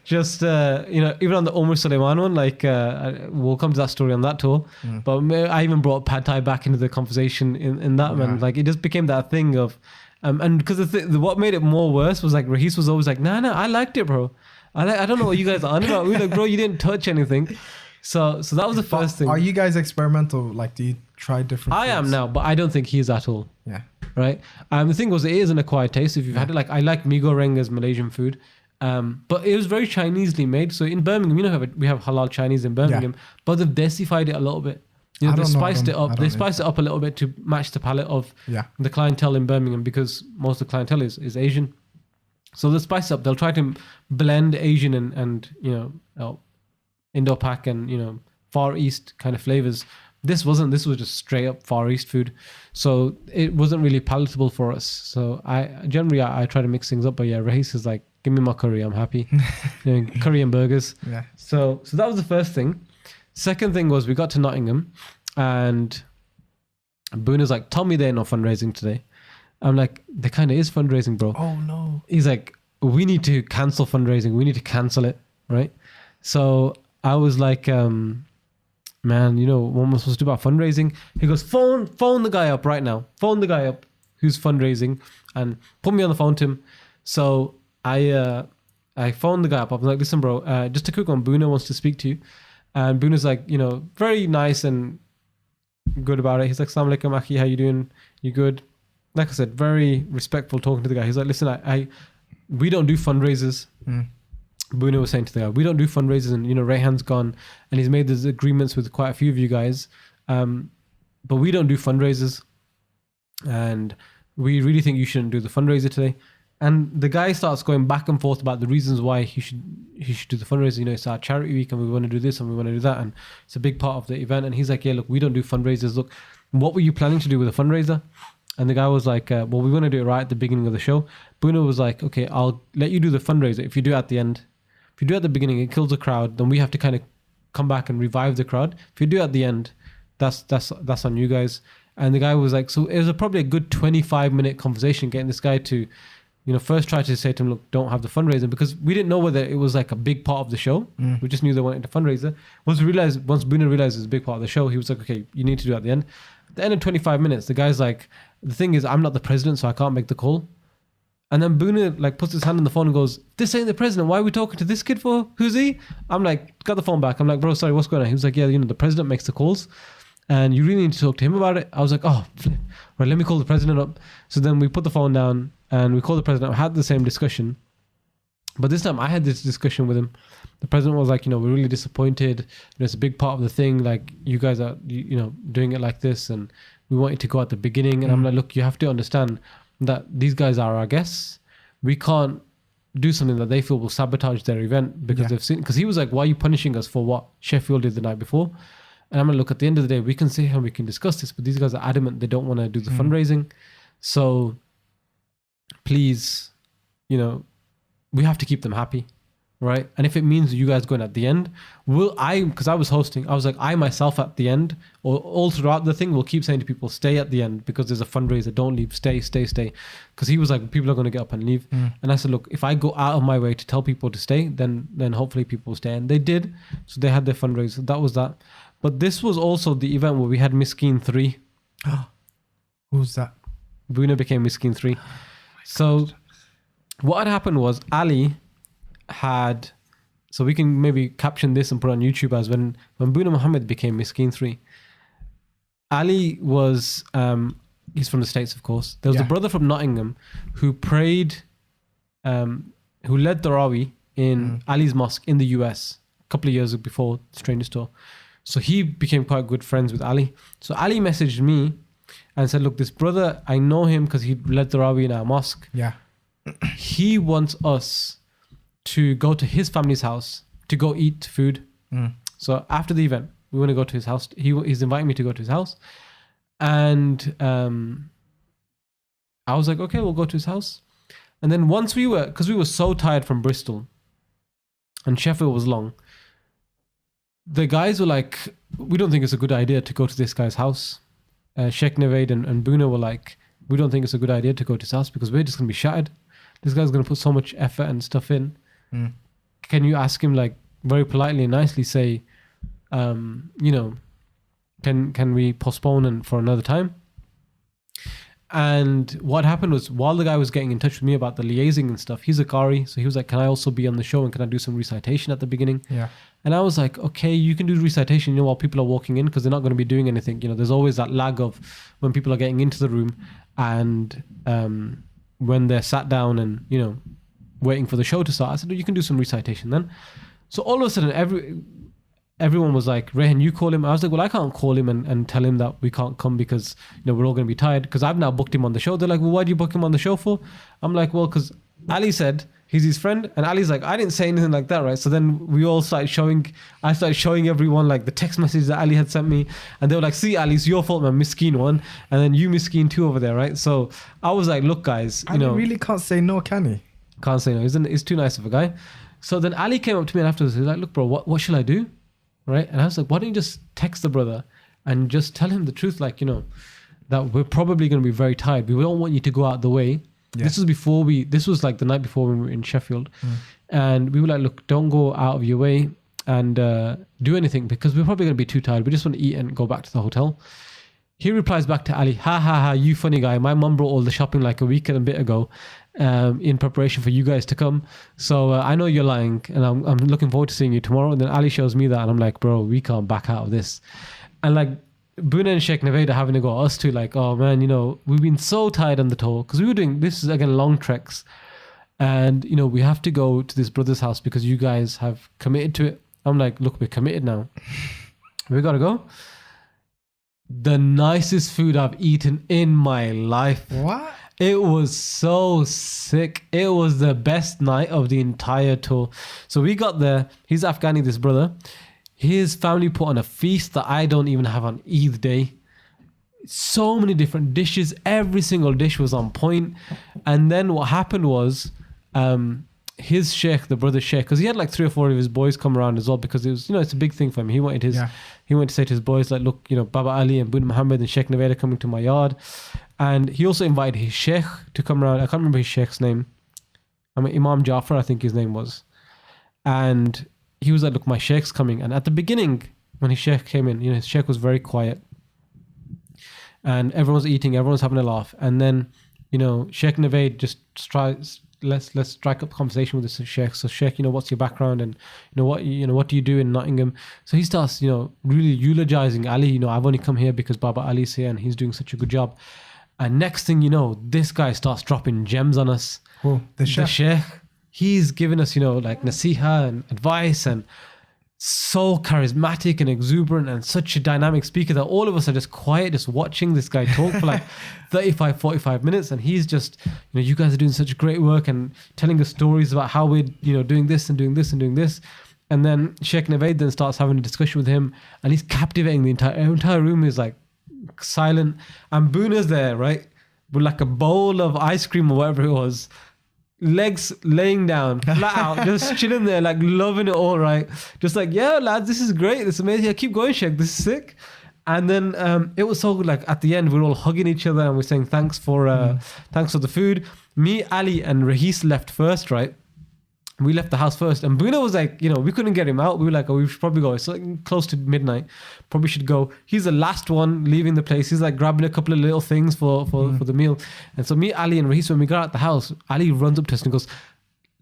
just even on the Omar Suleiman one, like we'll come to that story on that tour. But I even brought pad thai back into the conversation in that man. Like it just became that thing of, and because what made it more worse was like Rahis was always like, nah, I liked it, bro. I don't know what you guys are on about. We were like, bro, you didn't touch anything. So that was the first thing. Are you guys experimental? Like, do you try different I foods? am now, but I don't think he is at all. Yeah. Right? The thing was, it is an acquired taste. If you've had it, like, I like mee goreng as Malaysian food. But it was very Chinesely made. So in Birmingham, you know, we have halal Chinese in Birmingham, but they've desified it a little bit. You know, they spiced it up. They spiced it up a little bit to match the palate of the clientele in Birmingham, because most of the clientele is Asian. So they'll spice it up. They'll try to blend Asian and Indo-Pak and, Far East kind of flavors. This wasn't. This was just straight up Far East food. So it wasn't really palatable for us. So I try to mix things up. But yeah, Rahis is like, give me my curry. I'm happy. Curry and burgers. Yeah. So that was the first thing. Second thing was we got to Nottingham and Boona's like, tell me they're not fundraising today. I'm like, there kind of is fundraising, bro. Oh no. He's like, we need to cancel fundraising. We need to cancel it, right? So I was like, man, what am I supposed to do about fundraising? He goes, phone the guy up right now. Phone the guy up who's fundraising and put me on the phone to him. So I phoned the guy up. I'm like, listen, bro, just a quick one. Boonaa wants to speak to you. And Boona's like, very nice and good about it. He's like, Assalamu alaikum, Akhi, how you doing? You good? Like I said, very respectful talking to the guy. He's like, listen, we don't do fundraisers. Boonaa was saying to the guy, we don't do fundraisers, and Rayhan's gone and he's made these agreements with quite a few of you guys, but we don't do fundraisers, and we really think you shouldn't do the fundraiser today. And the guy starts going back and forth about the reasons why he should do the fundraiser. It's our charity week and we want to do this and we want to do that, and it's a big part of the event. And he's like, yeah, look, we don't do fundraisers. Look, what were you planning to do with a fundraiser? And the guy was like, well, we want to do it right at the beginning of the show. Boonaa was like, okay, I'll let you do the fundraiser if you do it at the end. If you do it at the beginning, it kills the crowd. Then we have to kind of come back and revive the crowd. If you do it at the end, that's on you guys. And the guy was like, so it was probably a good 25-minute conversation getting this guy to, first try to say to him, look, don't have the fundraiser, because we didn't know whether it was like a big part of the show. We just knew they wanted the fundraiser. Once Boonaa realized it was a big part of the show, he was like, okay, you need to do it at the end. At the end of 25 minutes, the guy's like, the thing is, I'm not the president, so I can't make the call. And then Boonaa like puts his hand on the phone and goes, this ain't the president. Why are we talking to this kid for? Who's he? I'm like, got the phone back. I'm like, bro, sorry, what's going on? He was like, yeah, the president makes the calls and you really need to talk to him about it. I was like, oh, flip. Right, let me call the president up. So then we put the phone down and we called the president. I had the same discussion. But this time I had this discussion with him. The president was like, we're really disappointed. It's a big part of the thing. Like, you guys are, doing it like this, and we want you to go at the beginning. And I'm like, look, you have to understand that these guys are our guests. We can't do something that they feel will sabotage their event because they've seen. Because he was like, why are you punishing us for what Sheffield did the night before? And I'm like, look, at the end of the day, we can sit here and we can discuss this, but these guys are adamant they don't want to do the fundraising. So please, we have to keep them happy, right? And if it means you guys going at the end, because I was hosting, I was like, I myself at the end, or all throughout the thing, will keep saying to people, stay at the end because there's a fundraiser, don't leave, stay. Because he was like, people are going to get up and leave. And I said, look, if I go out of my way to tell people to stay, then hopefully people will stay. And they did. So they had their fundraiser. That was that. But this was also the event where we had Miskeen 3. Who's that? Boonaa became Miskeen 3. So what had happened was Ali had, so we can maybe caption this and put it on YouTube as when Boonaa Mohammed became Miskeen 3. Ali was, he's from the States, of course. There was a brother from Nottingham who prayed, who led Tarawih in Ali's mosque in the US a couple of years before Stranger Store. So he became quite good friends with Ali. So Ali messaged me and said, look, this brother, I know him because he led Tarawih in our mosque. Yeah. He wants us to go to his family's house to go eat food. So after the event, we want to go to his house. He's inviting me to go to his house. And I was like, okay, we'll go to his house. And then once because we were so tired from Bristol and Sheffield was long, the guys were like, we don't think it's a good idea to go to this guy's house. Shaykh Navaid and Boonaa were like, we don't think it's a good idea to go to his house because we're just going to be shattered. This guy's going to put so much effort and stuff in. Can you ask him, like, very politely and nicely say, you know, can we postpone and for another time? And what happened was, while the guy was getting in touch with me about the liaising and stuff, he's a Qari, so he was like, can I also be on the show and can I do some recitation at the beginning? Yeah. And I was like, okay, you can do recitation, you know, while people are walking in, because they're not going to be doing anything. You know, there's always that lag of when people are getting into the room and when they're sat down and, you know, waiting for the show to start. I said, you can do some recitation then. So all of a sudden, everyone was like, Rehan, you call him. I was like, well, I can't call him and tell him that we can't come because, you know, we're all going to be tired, because I've now booked him on the show. They're like, well, why do you book him on the show for? I'm like, well, because Ali said he's his friend, and Ali's like, I didn't say anything like that, right? So then we all started I started showing everyone like the text message that Ali had sent me, and they were like, see, Ali, it's your fault, man, miskeen one, and then you miskeen two over there, right? So I was like, look, guys, you know, really can't say no, can he? Can't say no. He's too nice of a guy. So then Ali came up to me and afterwards, he was like, look, bro, what should I do? Right? And I was like, why don't you just text the brother and just tell him the truth, like, you know, that we're probably going to be very tired. We don't want you to go out the way. Yeah. This was like the night before when we were in Sheffield. And we were like, look, don't go out of your way and do anything because we're probably going to be too tired. We just want to eat and go back to the hotel. He replies back to Ali, ha ha ha, you funny guy. My mum brought all the shopping like a week and a bit ago in preparation for you guys to come. So I know you're lying and I'm looking forward to seeing you tomorrow. And then Ali shows me that and I'm like, bro, we can't back out of this. And like Boonaa and Shaykh Navaid are having to go us too, like, oh man, you know, we've been so tired on the tour because we were doing, this is again long treks. And, you know, we have to go to this brother's house because you guys have committed to it. I'm like, look, we're committed now. We got to go. The nicest food I've eaten in my life. What? It was so sick. It was the best night of the entire tour. So we got there. He's Afghani, this brother. His family put on a feast that I don't even have on Eid day. So many different dishes. Every single dish was on point. And then what happened was his sheikh, the brother sheikh, because he had like 3 or 4 of his boys come around as well, because it was, you know, it's a big thing for him. He wanted to say to his boys, like, look, you know, Baba Ali and Boonaa Mohammed and Shaykh Navaid are coming to my yard. And he also invited his sheikh to come around. I can't remember his sheikh's name. I mean, Imam Jafar, I think his name was. And he was like, look, my sheikh's coming. And at the beginning, when his sheikh came in, you know, his sheikh was very quiet. And everyone's eating, everyone's having a laugh. And then, you know, Shaykh Navaid just tries, let's strike up conversation with the sheikh. So sheikh, you know, what's your background and what do you do in Nottingham? So he starts, you know, really eulogizing Ali. You know, I've only come here because Baba Ali's here and he's doing such a good job. And next thing you know, this guy starts dropping gems on us. Oh, the sheikh. He's giving us, you know, like nasiha and advice, and so charismatic and exuberant and such a dynamic speaker that all of us are just quiet, just watching this guy talk for like 35, 45 minutes. And he's just, you know, you guys are doing such great work and telling us stories about how we're, you know, doing this and doing this and doing this. And then Shaykh Navaid then starts having a discussion with him and he's captivating the entire room is like silent. And Boonaa's there, right? With like a bowl of ice cream or whatever it was. Legs laying down, flat out, just chilling there, like loving it all, right? Just like, yeah, lads, this is great. This is amazing. Yeah, keep going, Sheikh. This is sick. And then it was so good. Like at the end, we're all hugging each other and we're saying thanks for the food. Me, Ali, and Rahis left first, right? We left the house first, and Boonaa was like, you know, we couldn't get him out. We were like, oh, we should probably go. It's like close to midnight. Probably should go. He's the last one leaving the place. He's like grabbing a couple of little things for the meal. And so me, Ali, and Rahis, when we got out the house, Ali runs up to us and goes,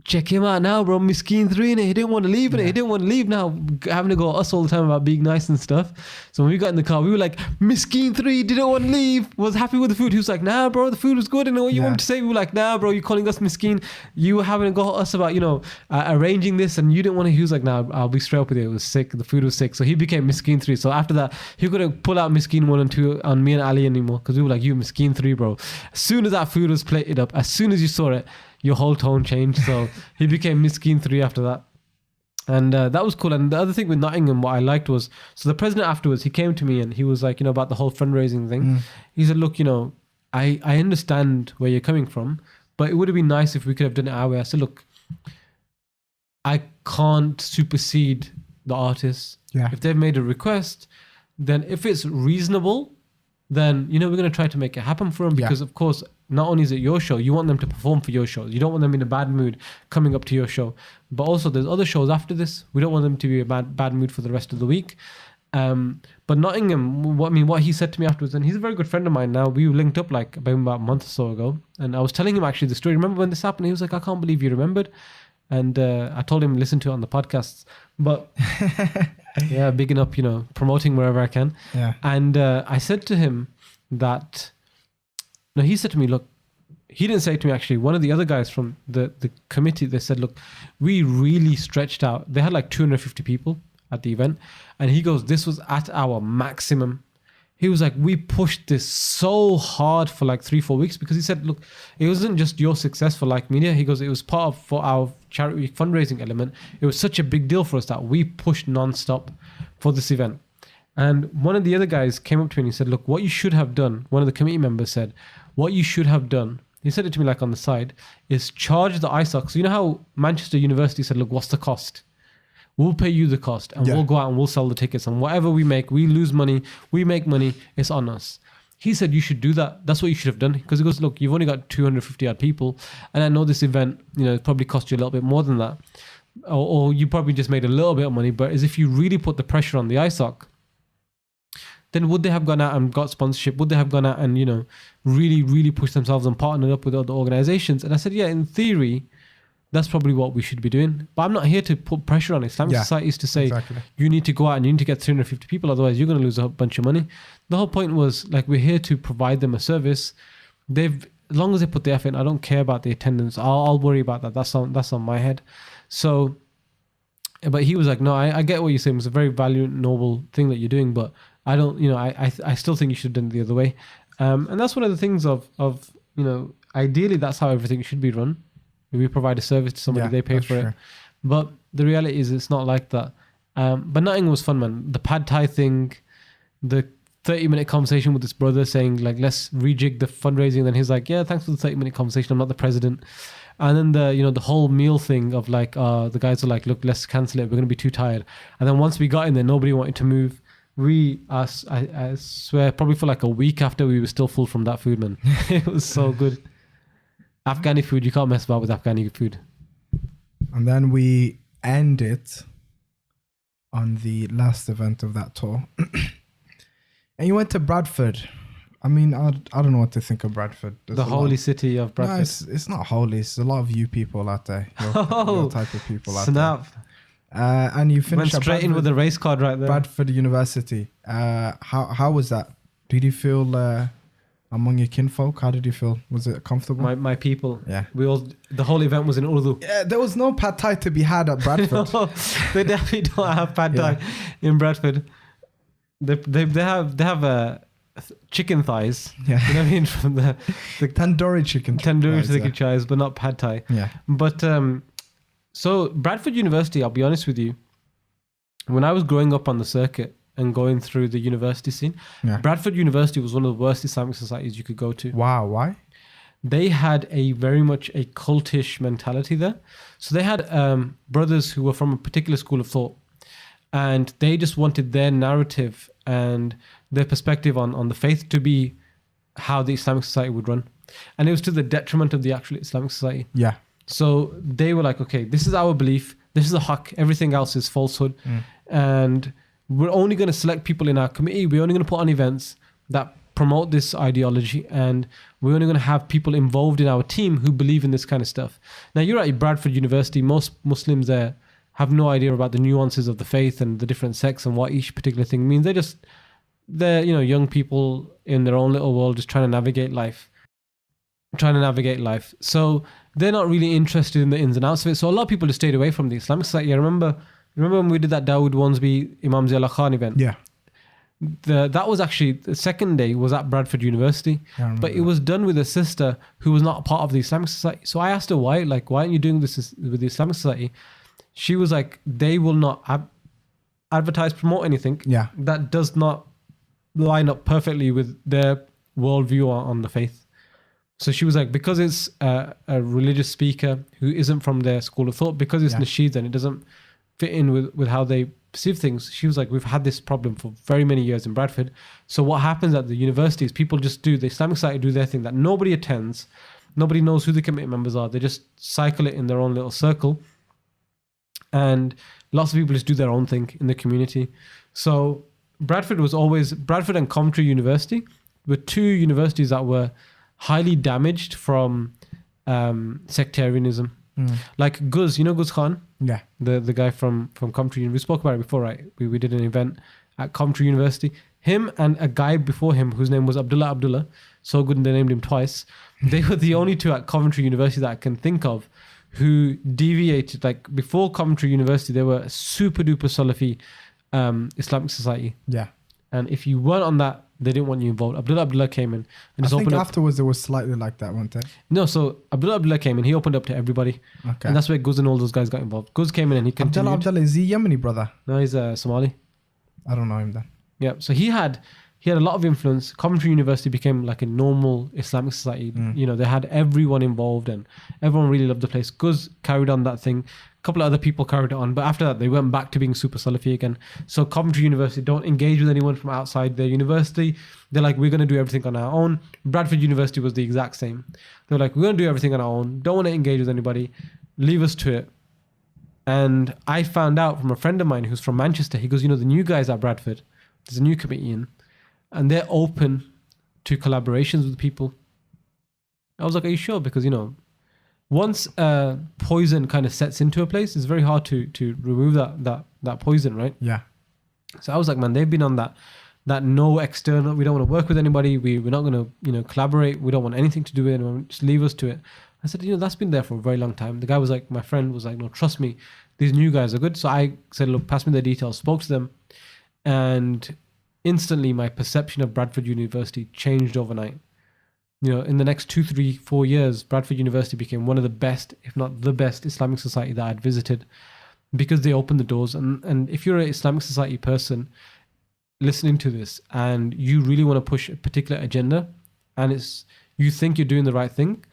check him out now, bro. Miskeen 3 in it. He didn't want to leave in it. He didn't want to leave now. Having to go at us all the time about being nice and stuff. So when we got in the car, we were like, Miskeen 3 didn't want to leave. Was happy with the food. He was like, nah, bro, the food was good. And what you want me to say? We were like, nah, bro, you're calling us Miskeen. You were having to go at us about, you know, arranging this, and you didn't want to. He was like, nah, I'll be straight up with you. It was sick. The food was sick. So he became Miskeen 3. So after that, he couldn't pull out Miskeen 1 and 2 on me and Ali anymore, because we were like, you Miskeen 3, bro. As soon as that food was plated up, as soon as you saw it, your whole tone changed. So he became Miskeen 3 after that. And that was cool. And the other thing with Nottingham, what I liked was, so the president afterwards, he came to me and he was like, you know, about the whole fundraising thing. He said, look, you know, I understand where you're coming from, but it would have been nice if we could have done it our way. I said, look, I can't supersede the artists. Yeah. If they've made a request, then if it's reasonable, then, we're going to try to make it happen for them, because of course, not only is it your show, you want them to perform for your show. You don't want them in a bad mood coming up to your show. But also there's other shows after this. We don't want them to be in a bad mood for the rest of the week. But Nottingham, what he said to me afterwards, and he's a very good friend of mine now. We linked up like about a month or so ago, and I was telling him actually the story. Remember when this happened? He was like, I can't believe you remembered. And I told him listen to it on the podcasts. But yeah, bigging up, promoting wherever I can. Yeah. And I said to him that, no, he said to me, look, he didn't say it to me actually. One of the other guys from the committee, they said, look, we really stretched out. They had like 250 people at the event. And he goes, this was at our maximum. He was like, we pushed this so hard for like 3-4 weeks, because he said, look, it wasn't just your success for Like Media. He goes, it was part of for our charity fundraising element. It was such a big deal for us that we pushed nonstop for this event. And one of the other guys came up to me and he said, look, what you should have done, one of the committee members said, what you should have done, he said it to me like on the side, is charge the ISOC. So you know how Manchester University said, look, what's the cost? We'll pay you the cost, and we'll go out and we'll sell the tickets, and whatever we make, we lose money, we make money, it's on us. He said you should do that. That's what you should have done. Because he goes, look, you've only got 250 odd people, and I know this event, it probably cost you a little bit more than that, or you probably just made a little bit of money. But as if you really put the pressure on the ISOC, then would they have gone out and got sponsorship? Would they have gone out and really, really pushed themselves and partnered up with other organizations? And I said, yeah, in theory, that's probably what we should be doing. But I'm not here to put pressure on Islamic societies to say, you need to go out and you need to get 350 people, otherwise you're going to lose a bunch of money. The whole point was, like, we're here to provide them a service. As long as they put the effort in, I don't care about the attendance. I'll worry about that. That's on my head. So, but he was like, no, I get what you're saying. It's a very valuable, noble thing that you're doing, but I don't, I still think you should have done it the other way. And that's one of the things of ideally that's how everything should be run. We provide a service to somebody, they pay for it. But the reality is it's not like that. But Nottingham was fun, man. The pad thai thing, the 30-minute conversation with his brother saying, like, let's rejig the fundraising. Then he's like, yeah, thanks for the 30-minute conversation. I'm not the president. And then the whole meal thing of like, the guys are like, look, let's cancel it. We're going to be too tired. And then once we got in there, nobody wanted to move. I swear, probably for like a week after, we were still full from that food, man. It was so good. Afghani food, you can't mess about with Afghani food. And then we end it on the last event of that tour. And you went to Bradford. I mean, I don't know what to think of Bradford. The holy city of Bradford. No, it's not holy. It's a lot of you people out there. Your type of people out there. Snap. And you finished went straight in with the race card right there. Bradford University. How was that? Did you feel among your kinfolk? How did you feel? Was it comfortable? My people. Yeah. The whole event was in Urdu. Yeah, there was no pad thai to be had at Bradford. No, they definitely don't have pad thai in Bradford. They have chicken thighs. Yeah. You know what I mean? From the tandoori chicken. Tandoori thighs, but not pad thai. Yeah. But so Bradford University, I'll be honest with you, when I was growing up on the circuit and going through the university scene, Bradford University was one of the worst Islamic societies you could go to. Wow, why? They had very much a cultish mentality there. So they had brothers who were from a particular school of thought, and they just wanted their narrative and their perspective on the faith to be how the Islamic society would run. And it was to the detriment of the actual Islamic society. Yeah. So they were like, okay, this is our belief. This is a haqq. Everything else is falsehood. And we're only going to select people in our committee. We're only going to put on events that promote this ideology. And we're only going to have people involved in our team who believe in this kind of stuff. Now, you're at Bradford University. Most Muslims there have no idea about the nuances of the faith and the different sects and what each particular thing means. They're young people in their own little world just trying to navigate life. So they're not really interested in the ins and outs of it. So a lot of people just stayed away from the Islamic society. I remember when we did that Dawood Wansby Imam Ziaullah Khan event? Yeah. That was actually, the second day was at Bradford University, but it was done with a sister who was not a part of the Islamic society. So I asked her why aren't you doing this with the Islamic society? She was like, they will not advertise, promote anything that does not line up perfectly with their worldview on the faith. So she was like, because it's a religious speaker who isn't from their school of thought, because it's nasheed and it doesn't fit in with how they perceive things. She was like, we've had this problem for very many years in Bradford. So what happens at the universities, people just do, the Islamic Society do their thing that nobody attends. Nobody knows who the committee members are. They just cycle it in their own little circle. And lots of people just do their own thing in the community. So Bradford and Coventry University were two universities that were highly damaged from sectarianism. Like Guz, you know Guz Khan? Yeah. The guy from Coventry. We spoke about it before, right? We did an event at Coventry University. Him and a guy before him whose name was Abdullah. So good they named him twice. They were the only two at Coventry University that I can think of who deviated. Like before Coventry University, they were a super duper Salafi Islamic society. Yeah. And if you weren't on that, they didn't want you involved. Abdullah came in and just I think opened up. afterwards it was slightly like that, wasn't it? No, so Abdullah came in, he opened up to everybody. Okay. And that's where Guz and all those guys got involved. Guz came in and he continued. Abdullah, is he Yemeni brother? No, he's Somali. I don't know him then. Yeah, so he had a lot of influence. Coventry University became like a normal Islamic society. You know, they had everyone involved and everyone really loved the place. Guz carried on that thing. A couple of other people carried it on. But after that, they went back to being super Salafi again. So Coventry University don't engage with anyone from outside their university. They're like, we're going to do everything on our own. Bradford University was the exact same. They were like, we're going to do everything on our own. Don't want to engage with anybody. Leave us to it. And I found out from a friend of mine who's from Manchester. He goes, you know, the new guys at Bradford, there's a new committee in, and they're open to collaborations with people. I was like, are you sure? Because, you know, once poison kind of sets into a place, it's very hard to remove that poison, right? Yeah. So I was like, man, they've been on that no external, we don't want to work with anybody, we're not going to, you know, collaborate, we don't want anything to do with anyone, just leave us to it. I said, you know, that's been there for a very long time. The guy was like, my friend was like, no, trust me, these new guys are good. So I said, look, pass me their details, spoke to them, and instantly my perception of Bradford University changed overnight. You know, in the next 2, 3, 4 years, Bradford University became one of the best, if not the best, Islamic society that I'd visited, because they opened the doors. And if you're an Islamic society person listening to this and you really want to push a particular agenda and you think you're doing the right thing,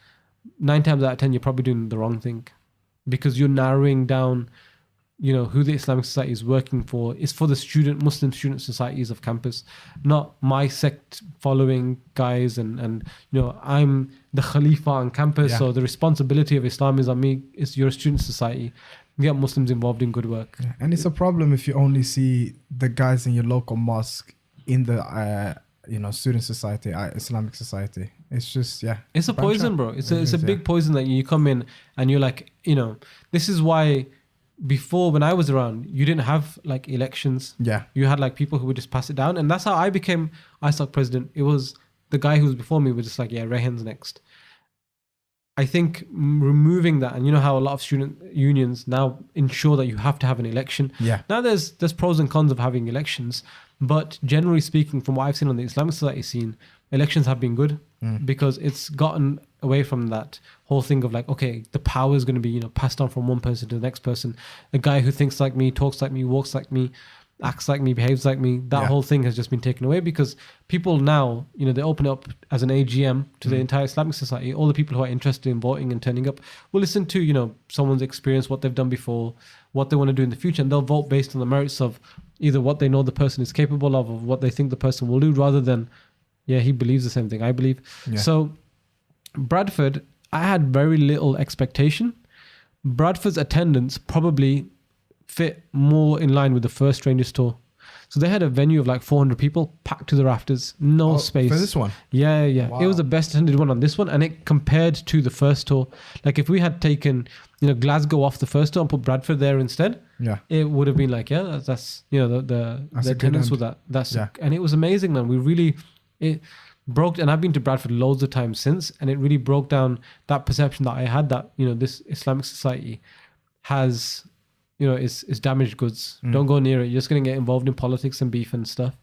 9 times out of 10 you're probably doing the wrong thing, because you're narrowing down, you know, who the Islamic Society is working for. Is for the Muslim student societies of campus, not my sect following guys. And you know, I'm the Khalifa on campus, so the responsibility of Islam is on me. It's your student society. Get Muslims involved in good work. Yeah. And it's a problem if you only see the guys in your local mosque in the you know, student society, Islamic society. It's just, it's a poison, bro. It's a big poison that you come in and you're like, you know, this is why before, when I was around, you didn't have like elections. Yeah. You had like people who would just pass it down. And that's how I became ISOC president. It was the guy who was before me was just like, yeah, Rehan's next. I think removing that, and you know how a lot of student unions now ensure that you have to have an election. Yeah. Now there's pros and cons of having elections, but generally speaking, from what I've seen on the Islamic society scene, elections have been good because it's gotten away from that whole thing of like, okay, the power is going to be, you know, passed on from one person to the next person. A guy who thinks like me, talks like me, walks like me, acts like me, behaves like me. That whole thing has just been taken away because people now, you know, they open up as an AGM to the entire Islamic society. All the people who are interested in voting and turning up will listen to, you know, someone's experience, what they've done before, what they want to do in the future, and they'll vote based on the merits of either what they know the person is capable of or what they think the person will do, rather than, yeah, he believes the same thing I believe. So Bradford, I had very little expectation. Bradford's attendance probably fit more in line with the first Rangers tour. So they had a venue of like 400 people packed to the rafters, no space. For this one? Yeah. Wow. It was the best attended one on this one, and it compared to the first tour. Like if we had taken, you know, Glasgow off the first tour and put Bradford there instead, it would have been like, yeah, that's you know, the attendance with that. And it was amazing, man. It broke, and I've been to Bradford loads of times since, and it really broke down that perception that I had that, you know, this Islamic society has, you know, is damaged goods. Don't go near it. You're just going to get involved in politics and beef and stuff.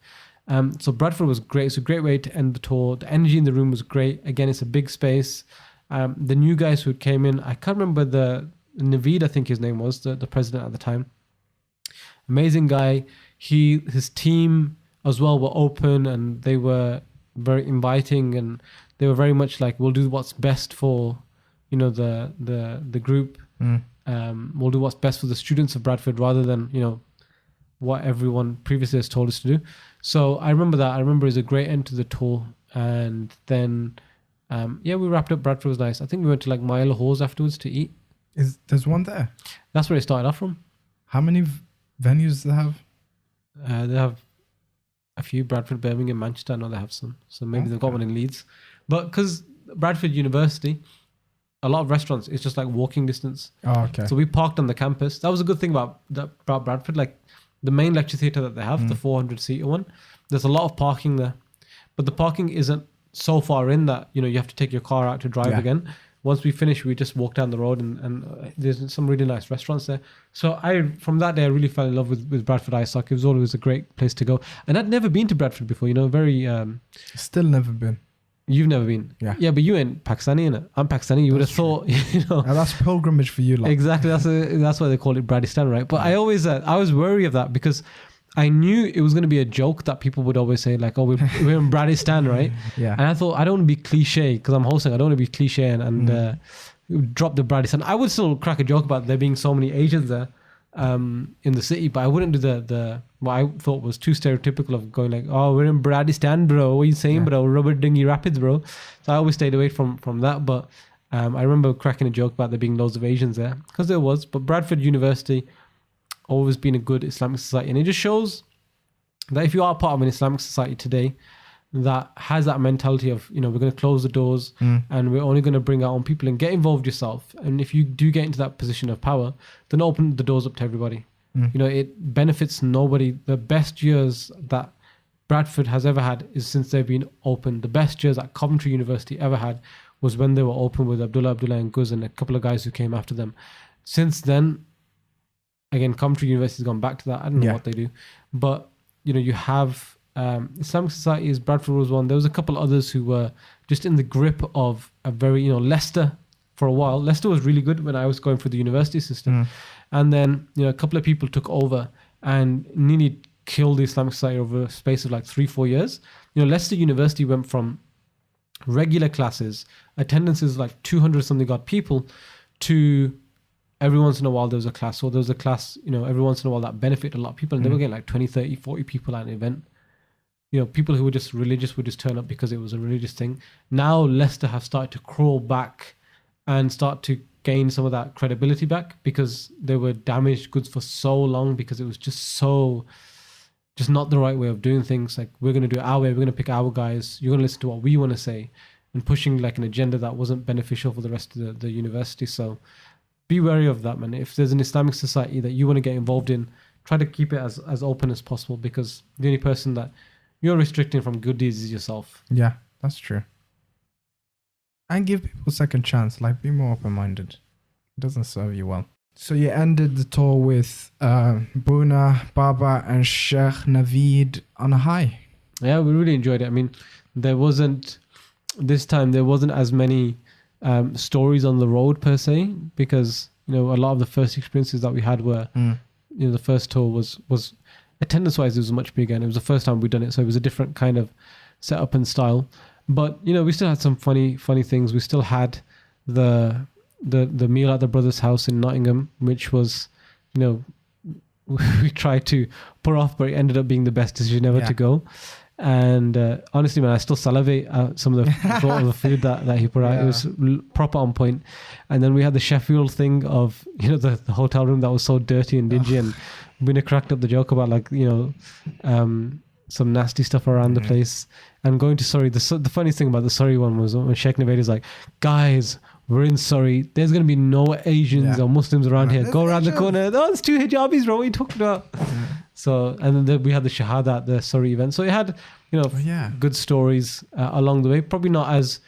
So Bradford was great. It's a great way to end the tour. The energy in the room was great. Again, it's a big space. The new guys who came in, I can't remember Navaid, I think his name was, the president at the time. Amazing guy. His team as well were open, and they were very inviting, and they were very much like, we'll do what's best for, you know, the group. We'll do what's best for the students of Bradford, rather than, you know, what everyone previously has told us to do. So I remember that. I remember it was a great end to the tour. And then, we wrapped up. Bradford was nice. I think we went to like Mile Halls afterwards to eat. There's one there? That's where it started off from. How many venues do they have? They have a few: Bradford, Birmingham, Manchester. I know they have some. So maybe they've got one in Leeds. But because Bradford University, a lot of restaurants, it's just like walking distance. Oh, okay. So we parked on the campus. That was a good thing about Bradford. Like the main lecture theatre that they have, the 400-seater one, there's a lot of parking there. But the parking isn't so far in that, you have to take your car out to drive again. Once we finish, we just walk down the road and there's some really nice restaurants there. So from that day, I really fell in love with Bradford Ice Hockey. It was always a great place to go. And I'd never been to Bradford before, very... Still never been. You've never been? Yeah. Yeah, but you ain't Pakistani, innit? I'm Pakistani. You would have thought, That's pilgrimage for you, like. Exactly. That's why they call it Bradistan, right? But I was wary of that because I knew it was going to be a joke that people would always say, like, oh, we're in Bradistan, right? Yeah. And I thought, I don't want to be cliche because I'm hosting. I don't want to be cliche and drop the Bradistan. I would still crack a joke about there being so many Asians there in the city, but I wouldn't do the what I thought was too stereotypical of going like, oh, we're in Bradistan, bro. What are you saying, bro? Rubber Dinghy Rapids, bro. So I always stayed away from that. But I remember cracking a joke about there being loads of Asians there because there was. But Bradford University always been a good Islamic society, and it just shows that if you are part of an Islamic society today that has that mentality of, we're going to close the doors and we're only going to bring our own people and get involved yourself. And if you do get into that position of power, then open the doors up to everybody. It benefits nobody. The best years that Bradford has ever had is since they've been open. The best years that Coventry University ever had was when they were open with Abdullah and Guz and a couple of guys who came after them. Since then, again, Coventry University's gone back to that. I don't know what they do. But, you have Islamic societies. Bradford was one. There was a couple others who were just in the grip of a very, Leicester for a while. Leicester was really good when I was going through the university system. And then, a couple of people took over and nearly killed the Islamic society over a space of like 3-4 years. Leicester University went from regular classes, attendances like 200 something odd people, to every once in a while there was a class. So there was a class, every once in a while that benefited a lot of people. And they were getting like 20, 30, 40 people at an event. People who were just religious would just turn up because it was a religious thing. Now Leicester have started to crawl back and start to gain some of that credibility back because they were damaged goods for so long because it was just not the right way of doing things. Like, we're going to do it our way. We're going to pick our guys. You're going to listen to what we want to say, and pushing like an agenda that wasn't beneficial for the rest of the university. So be wary of that, man. If there's an Islamic society that you want to get involved in, try to keep it as open as possible, because the only person that you're restricting from good deeds is yourself. Yeah, that's true. And give people a second chance. Like, be more open-minded. It doesn't serve you well. So you ended the tour with Boonaa, Baba, and Shaykh Navaid on a high. Yeah, we really enjoyed it. I mean, this time there wasn't as many stories on the road per se, because a lot of the first experiences that we had were the first tour was attendance-wise, it was much bigger, and it was the first time we'd done it, so it was a different kind of setup and style. But we still had some funny things. We still had the meal at the brother's house in Nottingham, which was, we tried to put off, but it ended up being the best decision ever to go. And honestly, man, I still salivate at some of the thought of the food that he put out. It was proper on point. And then we had the Sheffield thing of, the hotel room that was so dirty and dingy, and Boonaa cracked up the joke about some nasty stuff around the place. And going to Surrey, the funniest thing about the Surrey one was when Shaykh Navaid is like, guys, we're in Surrey. There's going to be no Asians or Muslims around here. Go around the corner. Oh, there's 2 hijabis, bro. What are you talking about? So, and then we had the Shahada at the Surrey event. So it had, good stories along the way. Probably not as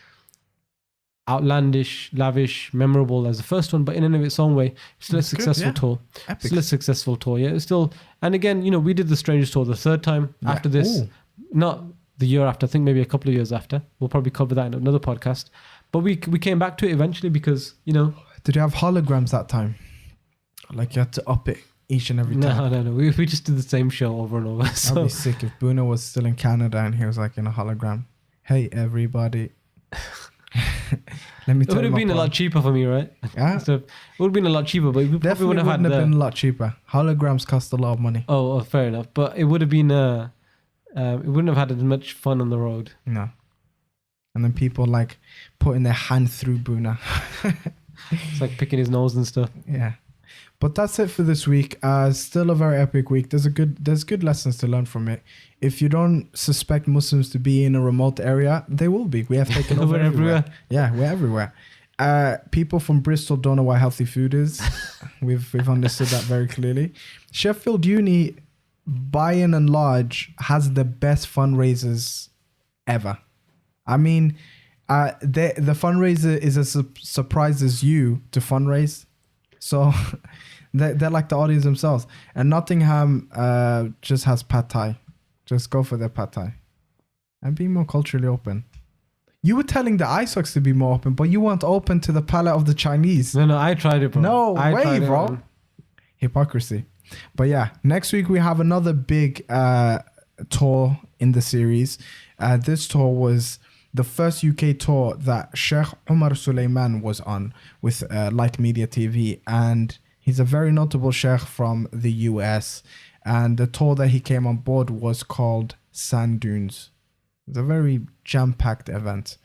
outlandish, lavish, memorable as the first one, but in and of its own way, still a successful tour. Epic. Still a successful tour. Yeah, it's still. And again, we did the Strangers tour the third time after this. Not the year after. I think maybe a couple of years after. We'll probably cover that in another podcast. But we came back to it eventually because Did you have holograms that time? Like, you had to up it each and every time? No. We just did the same show over and over. So. That'd be sick if Boonaa was still in Canada and he was like in a hologram. Hey, everybody. Let me It tell would you have my been a plan. lot cheaper for me, right? Yeah, So it would have been a lot cheaper, but we probably definitely wouldn't have wouldn't had have the. been a lot cheaper. Holograms cost a lot of money. Oh, fair enough. But it would have been. It wouldn't have had as much fun on the road. No. And then people like putting their hand through Boonaa. It's like picking his nose and stuff. Yeah. But that's it for this week. Still a very epic week. There's good lessons to learn from it. If you don't suspect Muslims to be in a remote area, they will be. We have taken over We're everywhere. everywhere. Yeah, we're everywhere. People from Bristol don't know what healthy food is. We've understood that very clearly. Sheffield Uni, by and large, has the best fundraisers ever. I mean, the fundraiser is as surprised as you to fundraise. So they're like the audience themselves. And Nottingham just has pad thai. Just go for their pad thai. And be more culturally open. You were telling the ISOCs to be more open, but you weren't open to the palate of the Chinese. No, I tried it, bro. No I way, tried it, bro. man. Hypocrisy. But yeah, next week we have another big tour in the series. This tour was the first UK tour that Sheikh Umar Sulaiman was on with Light Media TV, and he's a very notable sheikh from the US, and the tour that he came on board was called Sand Dunes. It's a very jam-packed event,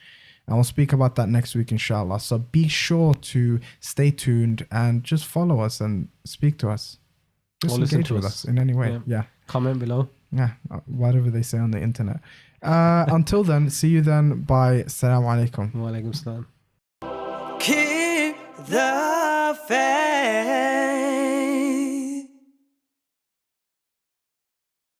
and we'll speak about that next week inshallah. So be sure to stay tuned and just follow us and speak to us. Just Or listen engage to with us. us in any way. Yeah. Comment below. Yeah, whatever they say on the internet. Until then, see you then. Bye. Assalamu alaikum. Wa alaikum salam. Keep the faith.